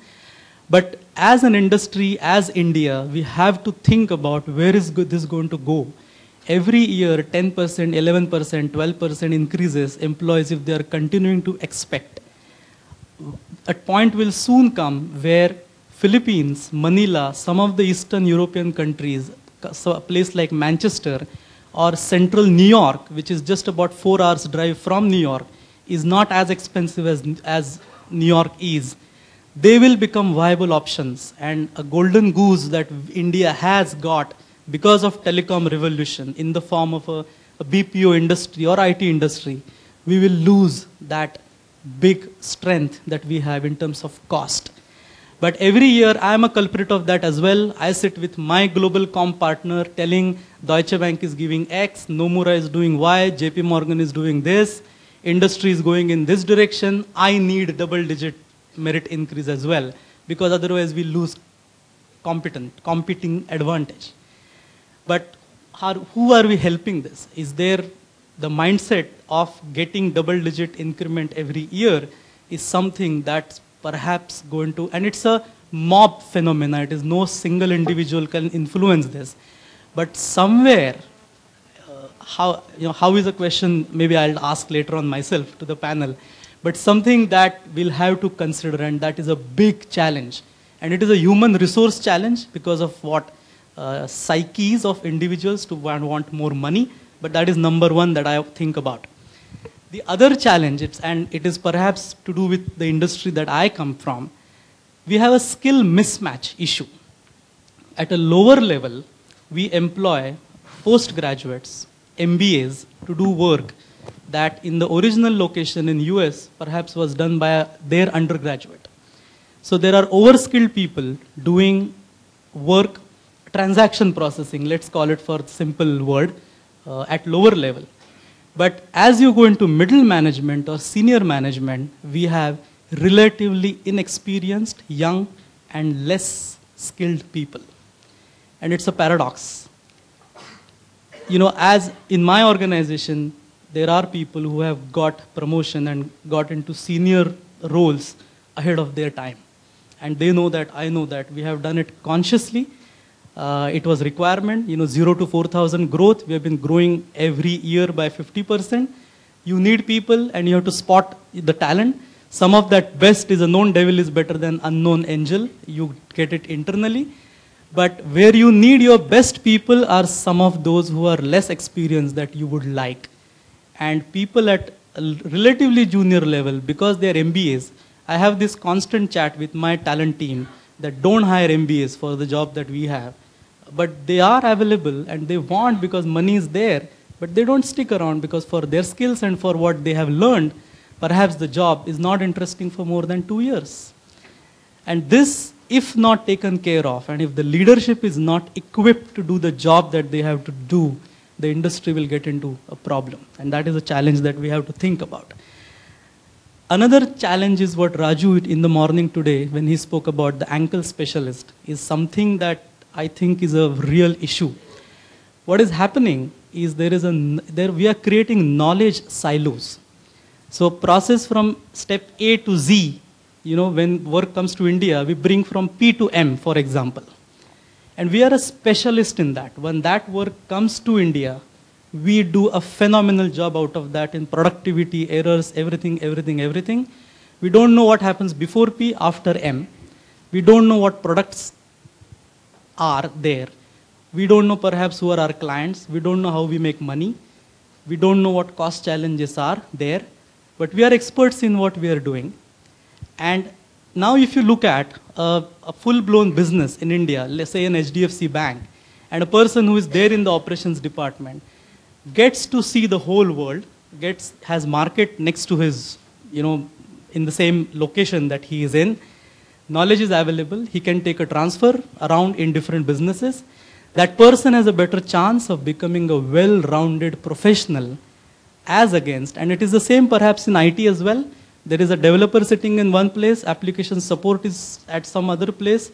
But as an industry, as India, we have to think about where is this going to go. Every year, 10%, 11%, 12% increases employees if they are continuing to expect. A point will soon come where Philippines, Manila, some of the Eastern European countries, so a place like Manchester or central New York, which is just about 4 hours drive from New York, is not as expensive as New York is. They will become viable options, and a golden goose that India has got because of telecom revolution in the form of a BPO industry or IT industry, we will lose that big strength that we have in terms of cost. But every year I am a culprit of that as well. I sit with my global comp partner telling Deutsche Bank is giving X, Nomura is doing Y, JP Morgan is doing this, industry is going in this direction. I need double-digit merit increase as well, because otherwise we lose competing advantage. But who are we helping this? Is there the mindset of getting double-digit increment every year is something that's perhaps going to, and it's a mob phenomena. It is no single individual can influence this. But somewhere, how is a question maybe I'll ask later on myself to the panel, but something that we'll have to consider, and that is a big challenge. And it is a human resource challenge because of what psyches of individuals to want more money, but that is number one that I think about. The other challenge, and it is perhaps to do with the industry that I come from, we have a skill mismatch issue. At a lower level, we employ postgraduates, MBAs, to do work that in the original location in US perhaps was done by their undergraduate. So there are overskilled people doing work, transaction processing, let's call it for simple word, at lower level. But as you go into middle management or senior management, we have relatively inexperienced, young, and less skilled people. And it's a paradox. As in my organization, there are people who have got promotion and got into senior roles ahead of their time. And they know that, I know that. We have done it consciously. It was requirement, 0 to 4,000 growth. We have been growing every year by 50%. You need people and you have to spot the talent. Some of that best is a known devil is better than unknown angel. You get it internally. But where you need your best people are some of those who are less experienced that you would like. And people at a relatively junior level, because they are MBAs, I have this constant chat with my talent team that don't hire MBAs for the job that we have. But they are available and they want because money is there, but they don't stick around because for their skills and for what they have learned, perhaps the job is not interesting for more than 2 years. And this, if not taken care of, and if the leadership is not equipped to do the job that they have to do, the industry will get into a problem. And that is a challenge that we have to think about. Another challenge is what Raju in the morning today, when he spoke about the ankle specialist, is something that I think is a real issue. What is happening is we are creating knowledge silos. So process from step A to Z, when work comes to India, we bring from P to M, for example. And we are a specialist in that. When that work comes to India, we do a phenomenal job out of that in productivity, errors, everything. We don't know what happens before P, after M. We don't know what products are there. We don't know perhaps who are our clients. We don't know how we make money. We don't know what cost challenges are there. But we are experts in what we are doing. And now if you look at a full-blown business in India, let's say an HDFC bank, and a person who is there in the operations department gets to see the whole world, has market next to his, in the same location that he is in, Knowledge is available. He can take a transfer around in different businesses. That person has a better chance of becoming a well-rounded professional as against, and it is the same perhaps in IT as well. There is a developer sitting in one place, application support is at some other place,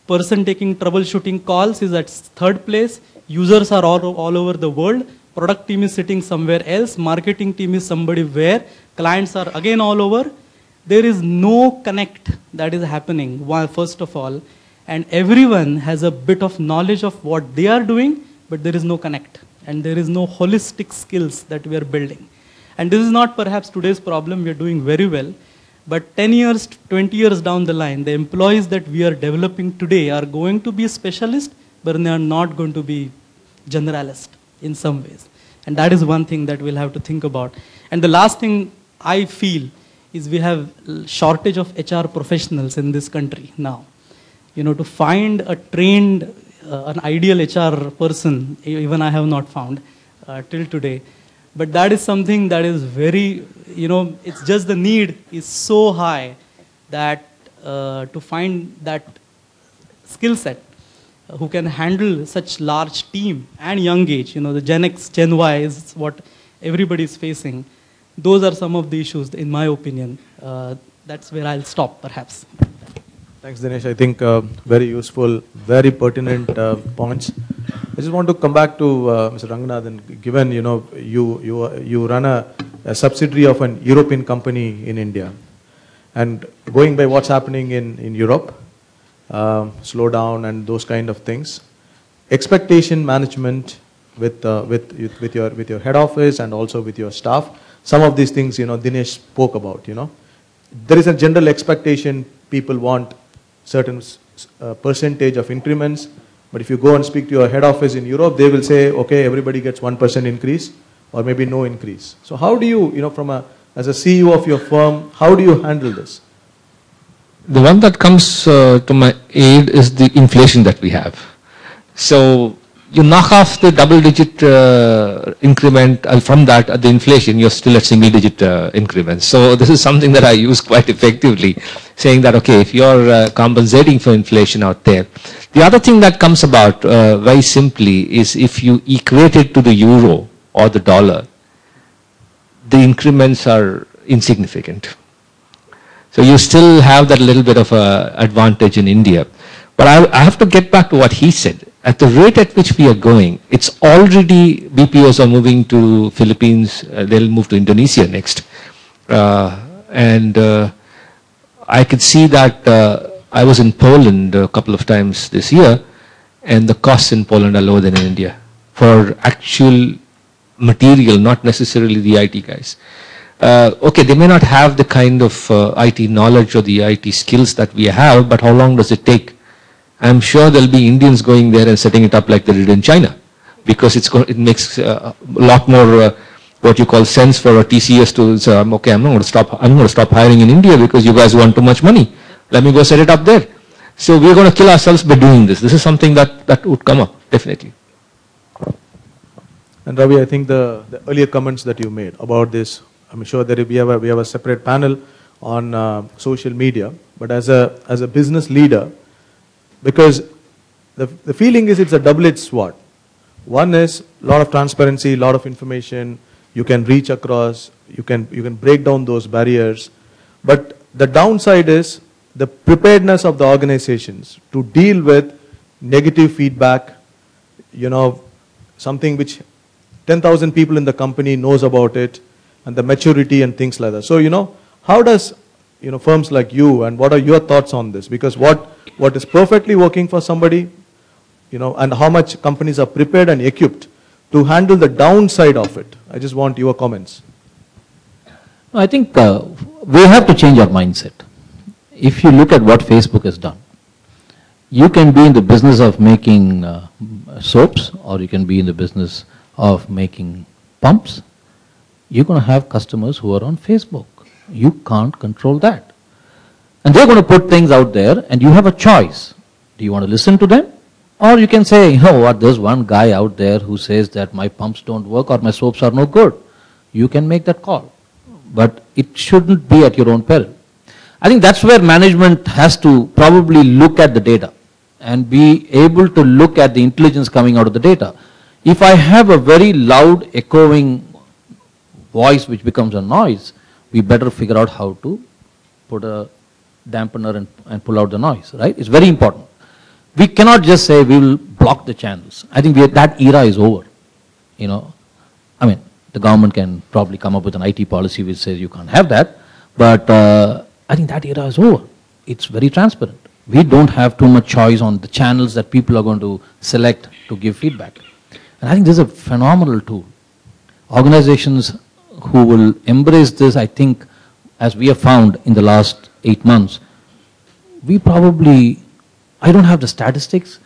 person taking troubleshooting calls is at third place, users are all over the world, product team is sitting somewhere else, marketing team is somebody where, clients are again all over. There is no connect that is happening, first of all, and everyone has a bit of knowledge of what they are doing, but there is no connect, and there is no holistic skills that we are building. And this is not perhaps today's problem, we are doing very well, but 10 years, 20 years down the line, the employees that we are developing today are going to be specialists, but they are not going to be generalists in some ways. And that is one thing that we'll have to think about. And the last thing I feel is we have shortage of HR professionals in this country now. You know, to find a trained, an ideal HR person, even I have not found till today. But that is something that is very, you know, it's just the need is so high that to find that skill set who can handle such large team and young age, you know, the Gen X, Gen Y is what everybody is facing. Those are some of the issues, in my opinion. That's where I'll stop, perhaps. Thanks, Dinesh. I think very useful, very pertinent points. I just want to come back to Mr. Ranganathan. Given you run a subsidiary of an European company in India, and going by what's happening in Europe, slowdown and those kind of things, expectation management with your head office and also with your staff. Some of these things Dinesh spoke about. There is a general expectation. People want certain percentage of increments. But if you go and speak to your head office in Europe, they will say, okay, everybody gets 1% increase or maybe no increase. So how do you, as a CEO of your firm, how do you handle this? The one that comes to my aid is the inflation that we have. So you knock off the double-digit increment from that, the inflation, you're still at single-digit increments. So this is something that I use quite effectively, saying that, okay, if you're compensating for inflation out there. The other thing that comes about very simply is if you equate it to the euro or the dollar, the increments are insignificant. So you still have that little bit of advantage in India. But I have to get back to what he said. At the rate at which we are going, it's already BPOs are moving to Philippines, they'll move to Indonesia next. I could see that I was in Poland a couple of times this year, and the costs in Poland are lower than in India for actual material, not necessarily the IT guys. Okay, they may not have the kind of IT knowledge or the IT skills that we have, but how long does it take? I'm sure there'll be Indians going there and setting it up like they did in China, because it makes a lot more what you call sense for a TCS to say, okay, I'm going to stop hiring in India because you guys want too much money. Let me go set it up there. So we're going to kill ourselves by doing this. This is something that would come up, definitely. And Ravi, I think the earlier comments that you made about this, I'm sure that we have a separate panel on social media, but as a business leader, because the feeling is it's a double-edged sword. One is a lot of transparency, a lot of information, you can reach across, you can break down those barriers, but the downside is the preparedness of the organizations to deal with negative feedback, something which 10,000 people in the company knows about it, and the maturity and things like that. So, how does firms like you, and what are your thoughts on this? Because what is perfectly working for somebody, and how much companies are prepared and equipped to handle the downside of it? I just want your comments. I think we have to change our mindset. If you look at what Facebook has done, you can be in the business of making soaps, or you can be in the business of making pumps. You're going to have customers who are on Facebook. You can't control that. And they're going to put things out there, and you have a choice. Do you want to listen to them? Or you can say, you know what, there's one guy out there who says that my pumps don't work or my soaps are no good. You can make that call. But it shouldn't be at your own peril. I think that's where management has to probably look at the data and be able to look at the intelligence coming out of the data. If I have a very loud echoing voice which becomes a noise, we better figure out how to put a dampener and pull out the noise, right? It's very important. We cannot just say we will block the channels. I think that era is over. You know, I mean, the government can probably come up with an IT policy which says you can't have that, but I think that era is over. It's very transparent. We don't have too much choice on the channels that people are going to select to give feedback. And I think this is a phenomenal tool. Organizations who will embrace this, I think, as we have found in the last 8 months, we probably, I don't have the statistics,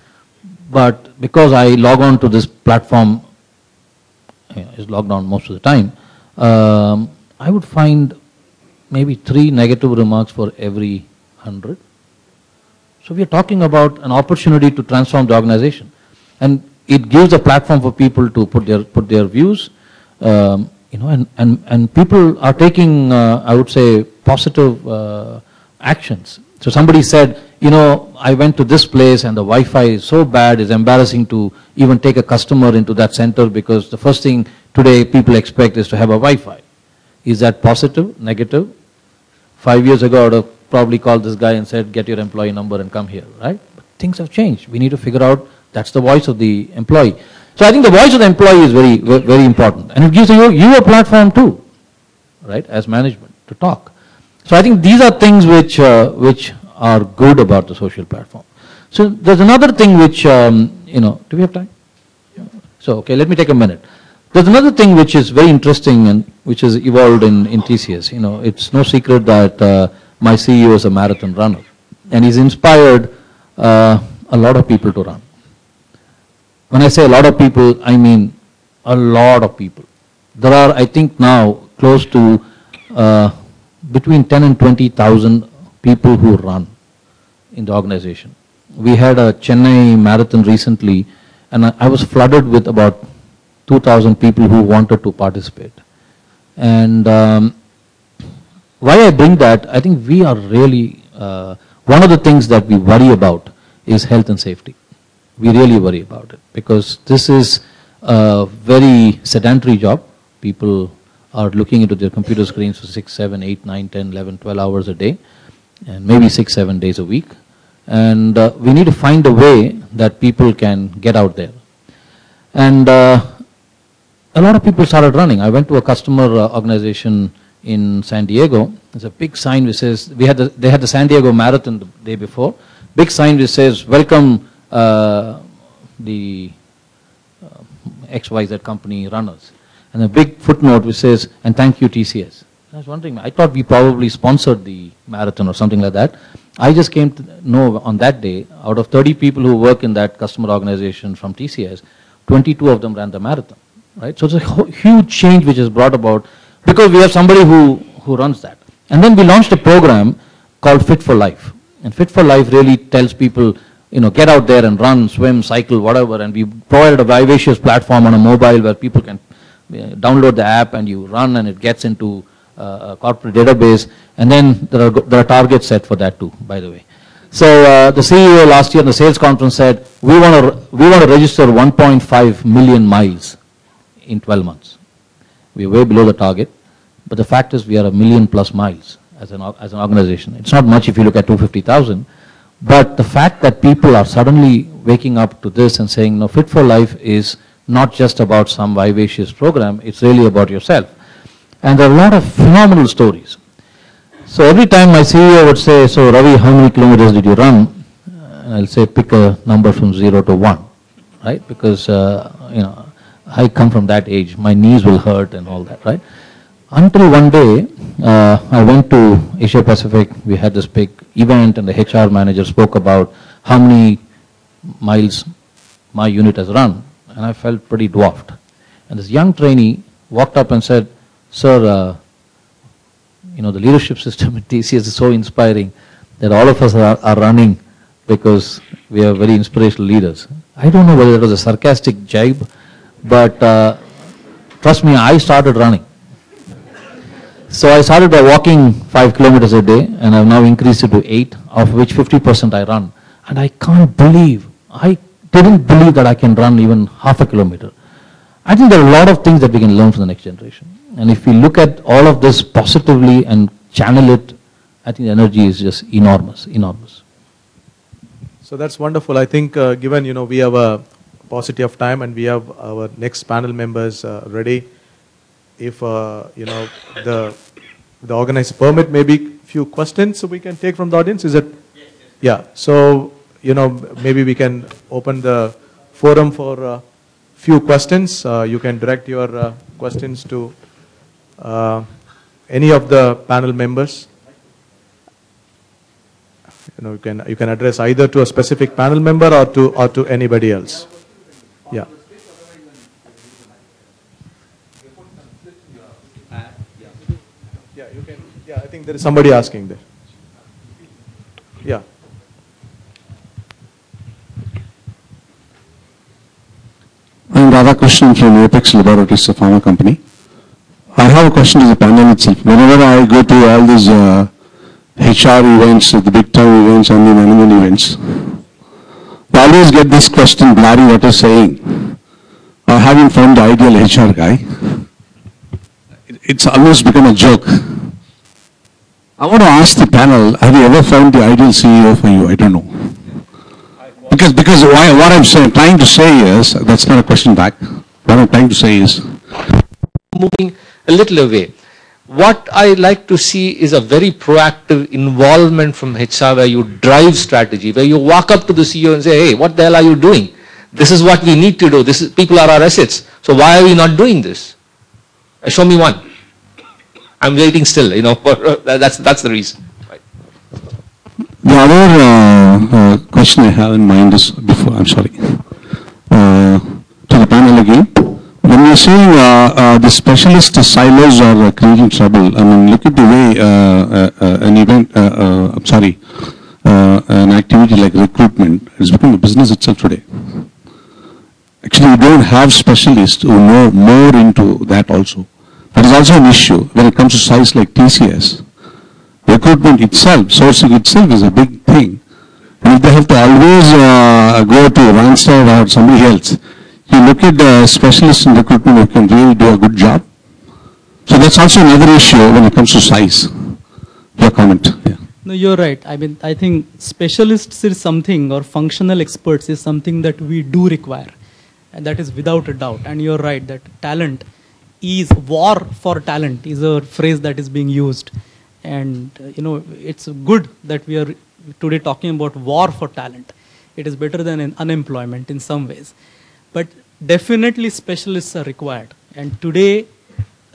but because I log on to this platform, it's logged on most of the time, I would find maybe 3 negative remarks for every 100. So we are talking about an opportunity to transform the organization. And it gives a platform for people to put their views, you know, and people are taking, I would say, positive actions. So somebody said, you know, I went to this place and the Wi-Fi is so bad, it's embarrassing to even take a customer into that center because the first thing today people expect is to have a Wi-Fi. Is that positive, negative? 5 years ago, I would have probably called this guy and said, get your employee number and come here, right? But things have changed. We need to figure out that's the voice of the employee. So I think the voice of the employee is very, very important. And it gives you a platform too, right, as management, to talk. So I think these are things which are good about the social platform. So there's another thing which, you know, do we have time? So, okay, let me take a minute. There's another thing which is very interesting and which has evolved in TCS. You know, it's no secret that my CEO is a marathon runner. And he's inspired a lot of people to run. When I say a lot of people, I mean a lot of people. There are, I think now, close to between 10 and 20,000 people who run in the organization. We had a Chennai marathon recently, and I was flooded with about 2,000 people who wanted to participate. And why I bring that, I think we are really, one of the things that we worry about is health and safety. We really worry about it because this is a very sedentary job. People are looking into their computer screens for 6, 7, 8, 9, 10, 11, 12 hours a day, and maybe 6, 7 days a week. And we need to find a way that people can get out there. And a lot of people started running. I went to a customer organization in San Diego. There's a big sign which says, they had the San Diego Marathon the day before. Big sign which says, welcome the XYZ company runners. And a big footnote which says, and thank you TCS. I was wondering, I thought we probably sponsored the marathon or something like that. I just came to know on that day, out of 30 people who work in that customer organization from TCS, 22 of them ran the marathon, right? So it's a huge change which is brought about because we have somebody who runs that. And then we launched a program called Fit for Life. And Fit for Life really tells people, you know, get out there and run, swim, cycle, whatever. And we provided a vivacious platform on a mobile where people can download the app and you run and it gets into a corporate database. And then there are targets set for that too, by the way. So the CEO last year in the sales conference said, we want to register 1.5 million miles in 12 months. We are way below the target, but the fact is we are 1 million plus miles as an organization. It's not much if you look at 250,000, but the fact that people are suddenly waking up to this and saying, no, Fit for Life is not just about some vivacious program, it's really about yourself. And there are a lot of phenomenal stories. So every time my CEO would say, so Ravi, how many kilometers did you run? And I'll say, pick a number from 0 to 1, right? Because, you know, I come from that age, my knees will hurt and all that, right? Until one day, I went to Asia Pacific, we had this big event and the HR manager spoke about how many miles my unit has run. And I felt pretty dwarfed. And this young trainee walked up and said, sir, you know, the leadership system at TCS is so inspiring that all of us are running because we are very inspirational leaders. I don't know whether it was a sarcastic jibe, but trust me, I started running. So I started by walking 5 kilometers a day, and I've now increased it to 8, of which 50% I run. And I didn't believe that I can run even half a kilometer. I think there are a lot of things that we can learn from the next generation. And if we look at all of this positively and channel it, I think the energy is just enormous, enormous. So that's wonderful. I think given, we have a paucity of time and we have our next panel members ready, if, the organizer permit, maybe few questions we can take from the audience. Is it? Yes. Yeah. So, maybe we can open the forum for few questions. You can direct your questions to any of the panel members. You can address either to a specific panel member or to anybody else. Yeah. Yeah, you can. Yeah, I think there is somebody asking there. Yeah. I'm Radhakrishnan from Apex Laboratories, a pharma company. I have a question to the panel itself. Whenever I go to all these HR events, the big time events and the management events, I always get this question, Larry, what is saying? Having found the ideal HR guy, it's almost become a joke. I want to ask the panel, have you ever found the ideal CEO for you? I don't know. Because what I'm trying to say is, that's not a question back. What I'm trying to say is, moving a little away. What I like to see is a very proactive involvement from HR where you drive strategy, where you walk up to the CEO and say, hey, what the hell are you doing? This is what we need to do. People are our assets. So why are we not doing this? Show me one. I'm waiting still, that's the reason. Right. The other question I have in mind is, I'm sorry, to the panel again. When you're saying the specialist silos are creating trouble, I mean, look at the way an activity like recruitment has become a business itself today. Actually, you don't have specialists who know more into that also. That is also an issue when it comes to sites like TCS. Recruitment itself, sourcing itself is a big thing. And if they have to always go to Randstad or somebody else, you look at the specialists in recruitment who can really do a good job. So that's also another issue when it comes to size. Your comment. Yeah. No, you're right. I mean, I think specialists is something, or functional experts is something that we do require. And that is without a doubt. And you're right that talent is, war for talent is a phrase that is being used. And, it's good that we are today talking about war for talent. It is better than unemployment in some ways. But definitely specialists are required. And today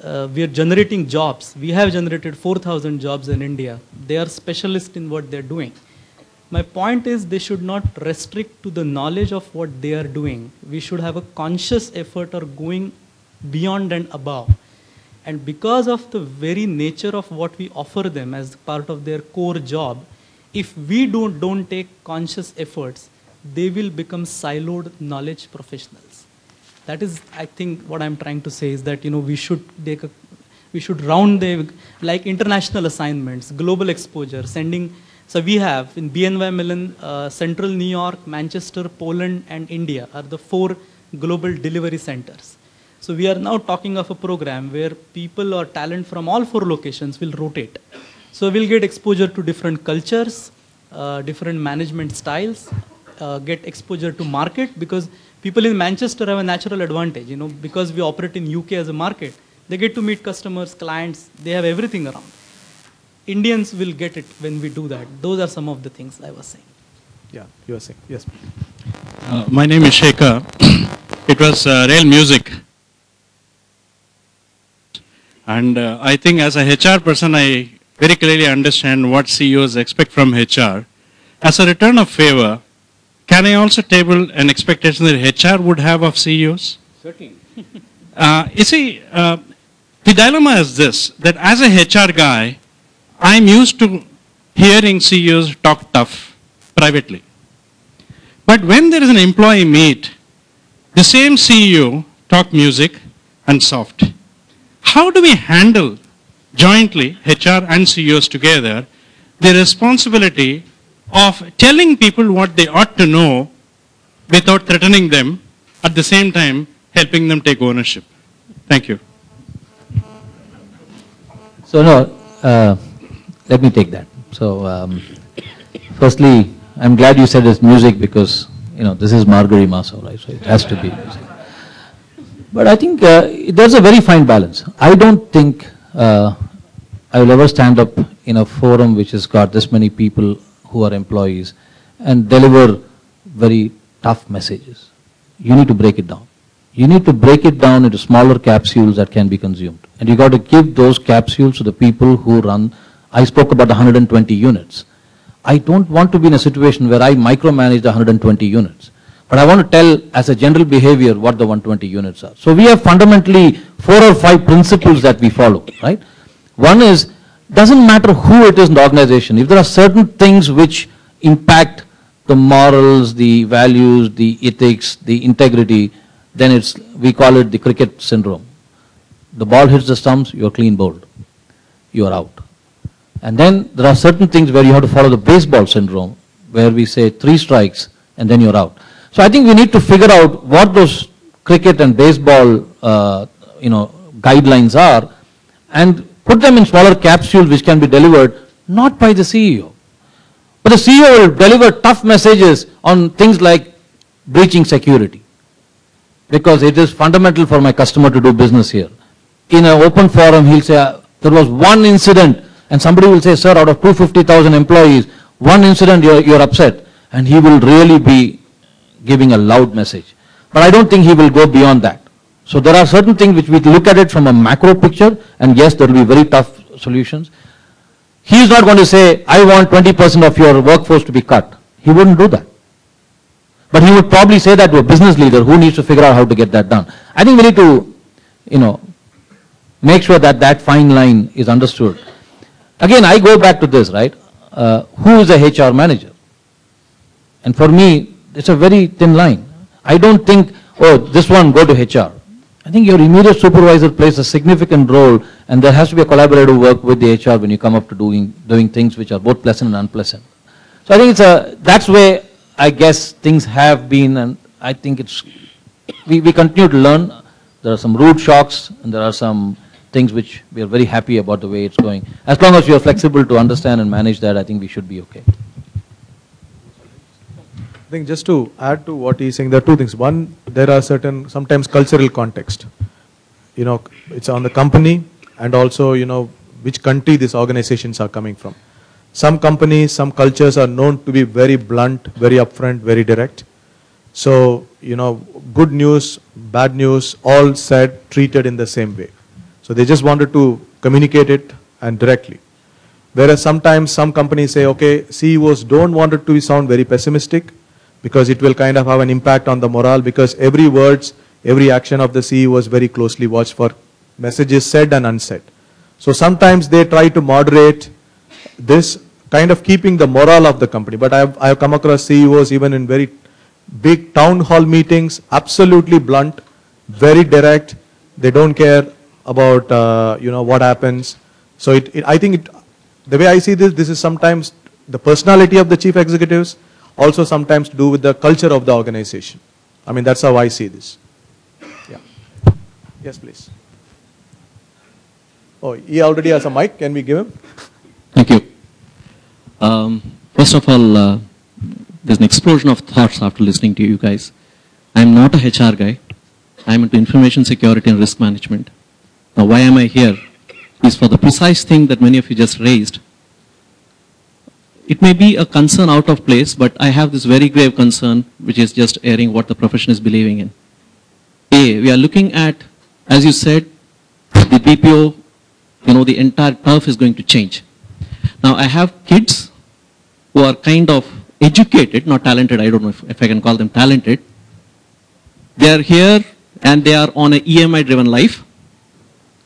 we are generating jobs. We have generated 4,000 jobs in India. They are specialists in what they're doing. My point is they should not restrict to the knowledge of what they are doing. We should have a conscious effort of going beyond and above. And because of the very nature of what we offer them as part of their core job, if we don't take conscious efforts, they will become siloed knowledge professionals. That is, I think, what I'm trying to say is that, we should round them like international assignments, global exposure, sending. So we have in BNY Mellon, Central New York, Manchester, Poland, and India are the 4 global delivery centers. So we are now talking of a program where people or talent from all 4 locations will rotate. So we'll get exposure to different cultures, different management styles, get exposure to market, because people in Manchester have a natural advantage, because we operate in UK as a market. They get to meet customers, clients, they have everything around. Indians will get it when we do that. Those are some of the things I was saying. Yeah, you were saying. Yes. My name is Shekhar. It was real music. And I think as a HR person, I very clearly understand what CEOs expect from HR. As a return of favor, can I also table an expectation that HR would have of CEOs? Certainly. You see, the dilemma is this, that as a HR guy, I'm used to hearing CEOs talk tough privately. But when there is an employee meet, the same CEO talk music and soft. How do we handle jointly, HR and CEOs together, the responsibility of telling people what they ought to know without threatening them, at the same time helping them take ownership. Thank you. So no, let me take that. So firstly, I'm glad you said it's music because, you know, this is Margari Maso, right? So it has to be music. But I think there's a very fine balance. I don't think I will ever stand up in a forum which has got this many people who are employees and deliver very tough messages. You need to break it down. You need to break it down into smaller capsules that can be consumed. And you got to give those capsules to the people who run. I spoke about the 120 units. I don't want to be in a situation where I micromanage the 120 units. But I want to tell as a general behavior what the 120 units are. So we have fundamentally 4 or 5 principles that we follow, right? One is, doesn't matter who it is in the organization. If there are certain things which impact the morals, the values, the ethics, the integrity, then we call it the cricket syndrome. The ball hits the stumps, you're clean bowled. You're out. And then there are certain things where you have to follow the baseball syndrome, where we say 3 strikes and then you're out. So I think we need to figure out what those cricket and baseball guidelines are and put them in smaller capsules which can be delivered not by the CEO. But the CEO will deliver tough messages on things like breaching security, because it is fundamental for my customer to do business here. In an open forum, he'll say, there was one incident, and somebody will say, sir, out of 250,000 employees, one incident you're upset, and he will really be giving a loud message. But I don't think he will go beyond that. So there are certain things which we look at it from a macro picture, and yes, there will be very tough solutions. He is not going to say, I want 20% of your workforce to be cut. He wouldn't do that. But he would probably say that to a business leader who needs to figure out how to get that done. I think we need to, make sure that that fine line is understood. Again, I go back to this, right? Who is a HR manager? And for me, it's a very thin line. I don't think, oh, this one, go to HR. I think your immediate supervisor plays a significant role, and there has to be a collaborative work with the HR when you come up to doing things which are both pleasant and unpleasant. So I think that's where I guess things have been, and I think we continue to learn. There are some rude shocks, and there are some things which we are very happy about the way it's going. As long as you are flexible to understand and manage that, I think we should be okay. I think just to add to what he's saying, there are 2 things. One, there are sometimes cultural context. It's on the company and also, which country these organizations are coming from. Some companies, some cultures are known to be very blunt, very upfront, very direct. So, good news, bad news, all said, treated in the same way. So they just wanted to communicate it and directly. Whereas sometimes some companies say, okay, CEOs don't want it to sound very pessimistic, because it will kind of have an impact on the morale, because every words, every action of the CEO is very closely watched for messages said and unsaid. So sometimes they try to moderate this, kind of keeping the morale of the company. But I have come across CEOs even in very big town hall meetings, absolutely blunt, very direct. They don't care about what happens. So I think the way I see this is sometimes the personality of the chief executives, also sometimes to do with the culture of the organization. I mean, that's how I see this. Yeah. Yes, please. Oh, he already has a mic. Can we give him? Thank you. First of all, there's an explosion of thoughts after listening to you guys. I'm not a HR guy. I'm into information security and risk management. Now, why am I here? Is for the precise thing that many of you just raised. It may be a concern out of place, but I have this very grave concern, which is just airing what the profession is believing in. We are looking at, as you said, the BPO, the entire turf is going to change. Now, I have kids who are kind of educated, not talented, I don't know if I can call them talented. They are here and they are on an EMI-driven life,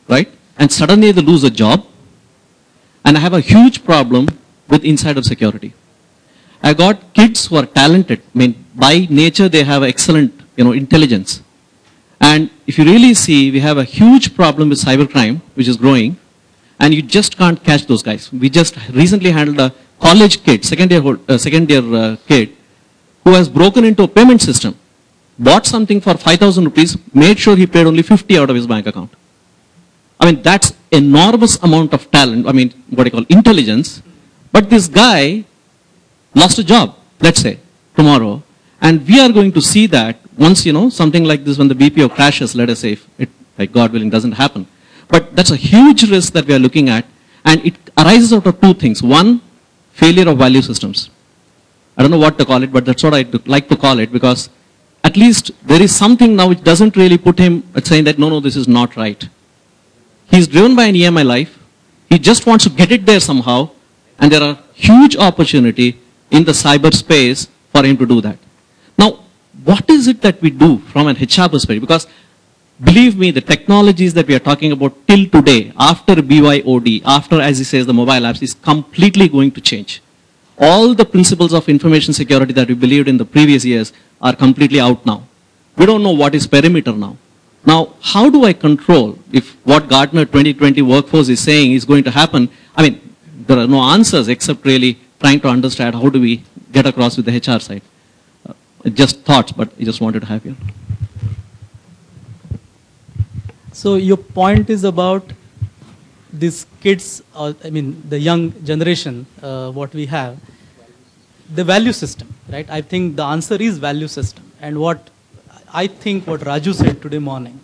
right? And suddenly they lose a job. And I have a huge problem with insider security. I got kids who are talented. I mean, by nature, they have excellent, intelligence. And if you really see, we have a huge problem with cybercrime, which is growing. and you just can't catch those guys. We just recently handled a college kid, second year kid, who has broken into a payment system, bought something for 5,000 rupees, made sure he paid only 50 out of his bank account. I mean, that's enormous amount of talent, I mean, what I call intelligence. But this guy lost a job, let's say, tomorrow. And we are going to see that once, something like this, when the BPO crashes, let us say, if it, like God willing, doesn't happen. But that's a huge risk that we are looking at. And it arises out of two things. One, failure of value systems. I don't know what to call it, but that's what I like to call it, because at least there is something now which doesn't really put him at saying that, no, this is not right. He's driven by an EMI life. He just wants to get it there somehow. And there are huge opportunity in the cyberspace for him to do that. Now, what is it that we do from an HR perspective? Because believe me, the technologies that we are talking about till today, after BYOD, after, as he says, the mobile apps, is completely going to change. All the principles of information security that we believed in the previous years are completely out now. We don't know what is perimeter now. Now, how do I control if what Gartner 2020 workforce is saying is going to happen? I mean, there are no answers except really trying to understand how do we get across with the HR side. Just thoughts, but I just wanted to have you. So your point is about these kids, the young generation, what we have, the value system, right? I think the answer is value system. And what Raju said today morning,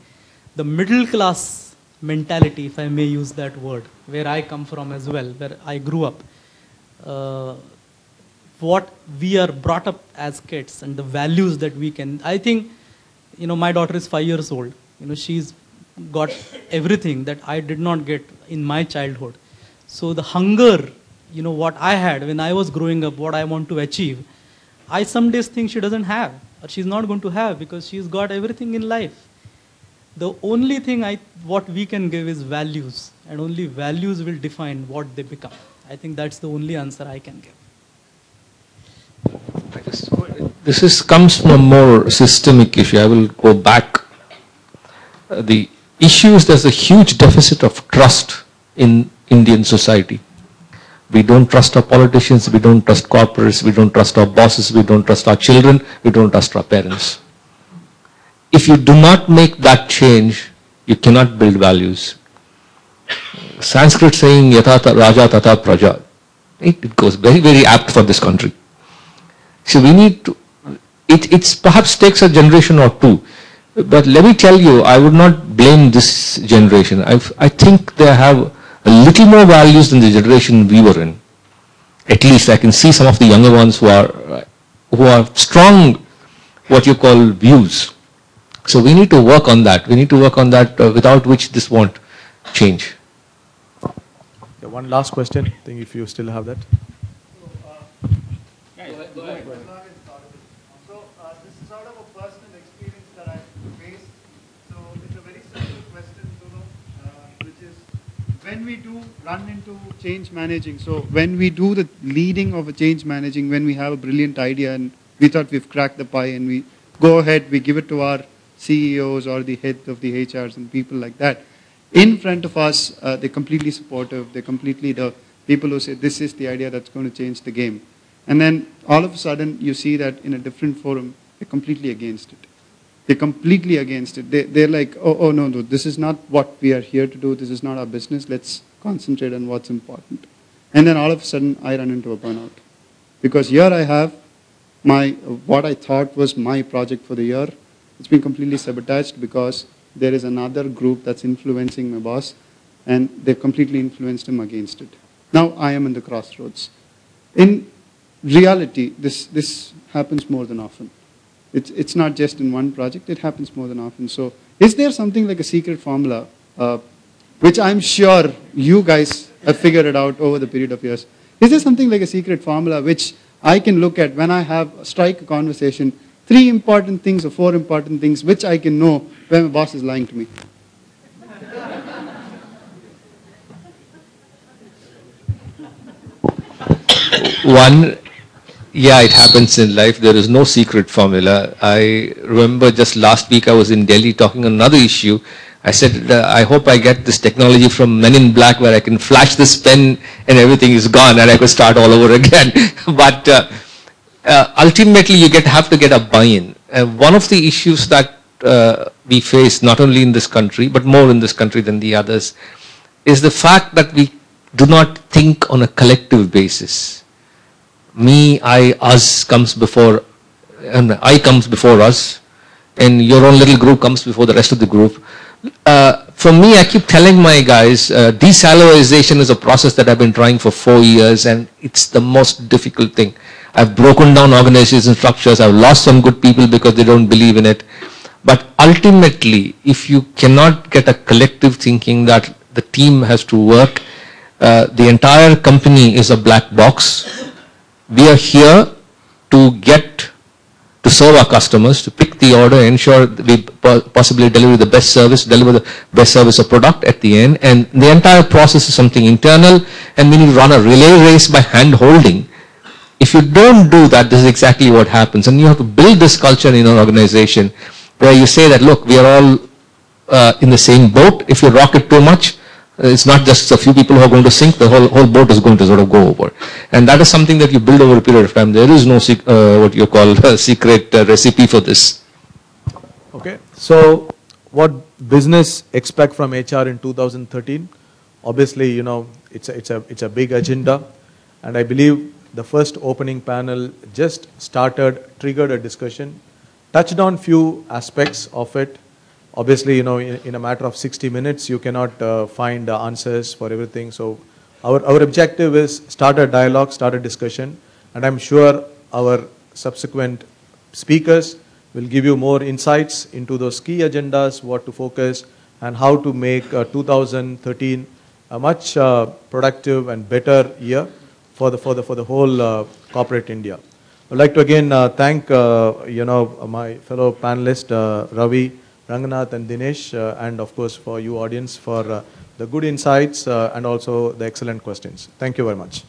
the middle class mentality, if I may use that word, where I come from as well, where I grew up, what we are brought up as kids and the values that we can, I think, my daughter is 5 years old. She's got everything that I did not get in my childhood. So the hunger, what I had when I was growing up, what I want to achieve, I some days think she doesn't have, or she's not going to have, because she's got everything in life. The only thing what we can give is values, and only values will define what they become. I think that's the only answer I can give. This comes from a more systemic issue. I will go back. The issue is there's a huge deficit of trust in Indian society. We don't trust our politicians, we don't trust corporates, we don't trust our bosses, we don't trust our children, we don't trust our parents. If you do not make that change, you cannot build values. Sanskrit saying yatha raja tata praja, it goes very, very apt for this country. So we need to, it perhaps takes a generation or two, but let me tell you, I would not blame this generation. I think they have a little more values than the generation we were in. At least I can see some of the younger ones who are strong, what you call views. So we need to work on that. We need to work on that, without which this won't change. Yeah, one last question, I think, if you still have that. Go ahead. So this is out of a personal experience that I've faced. So it's a very simple question, which is, when we do run into change managing, so when we do the leading of a change managing, when we have a brilliant idea and we thought we've cracked the pie, and we go ahead, we give it to our CEOs or the head of the HRs and people like that. In front of us, they're completely supportive. They're completely the people who say, this is the idea that's going to change the game. And then all of a sudden, you see that in a different forum, they're completely against it. They're completely against it. They're like, oh, no, this is not what we are here to do. This is not our business. Let's concentrate on what's important. And then all of a sudden, I run into a burnout. Because here I have what I thought was my project for the year. It's been completely sabotaged because there is another group that's influencing my boss, and they've completely influenced him against it. Now I am in the crossroads. In reality, this happens more than often. It's not just in one project, it happens more than often. So is there something like a secret formula, which I'm sure you guys have figured it out over the period of years? Is there something like a secret formula which I can look at when I strike a conversation, 3 important things or 4 important things which I can know when my boss is lying to me? One, yeah, it happens in life. There is no secret formula. I remember just last week I was in Delhi talking on another issue, I said, I hope I get this technology from Men in Black where I can flash this pen and everything is gone and I could start all over again. But ultimately, you have to get a buy-in. One of the issues that we face, not only in this country, but more in this country than the others, is the fact that we do not think on a collective basis. Me, I, us comes before, and I comes before us, and your own little group comes before the rest of the group. For me, I keep telling my guys, desalariization is a process that I've been trying for 4 years, and it's the most difficult thing. I've broken down organization structures, I've lost some good people because they don't believe in it. But ultimately, if you cannot get a collective thinking that the team has to work, the entire company is a black box. We are here to serve our customers, to pick the order, ensure that we possibly deliver the best service or product at the end. And the entire process is something internal, and we need to run a relay race by hand holding. If you don't do that, this is exactly what happens. And you have to build this culture in an organization where you say that, look, we are all in the same boat. If you rock it too much, it's not just a few people who are going to sink, the whole boat is going to sort of go over. And that is something that you build over a period of time. There is no what you call a secret recipe for this. Okay, so what business expect from HR in 2013? Obviously, you know, it's a big agenda, and I believe the first opening panel just triggered a discussion, touched on few aspects of it. Obviously, you know, in a matter of 60 minutes, you cannot find answers for everything. So our objective is start a dialogue, start a discussion, and I'm sure our subsequent speakers will give you more insights into those key agendas, what to focus, and how to make 2013 a much productive and better year for the whole corporate India. I'd like to again thank my fellow panelists Ravi, Ranganath and Dinesh, and of course for you audience for the good insights and also the excellent questions. Thank you very much.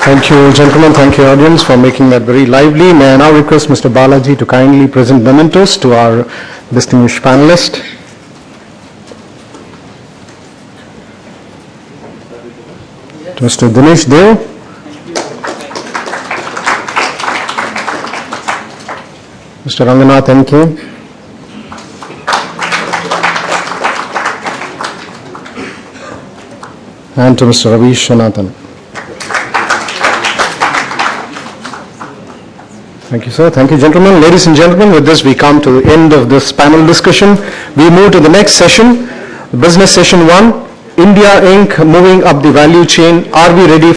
Thank you, gentlemen. Thank you, audience, for making that very lively. May I now request Mr. Balaji to kindly present mementos to our distinguished panelists. To Mr. Dinesh Dev. Mr. Ranganath NK. And to Mr. Ravi Shanathan. Thank you, sir. Thank you, gentlemen. Ladies and gentlemen, with this we come to the end of this panel discussion. We move to the next session, Business Session 1, India Inc. moving up the value chain. Are we ready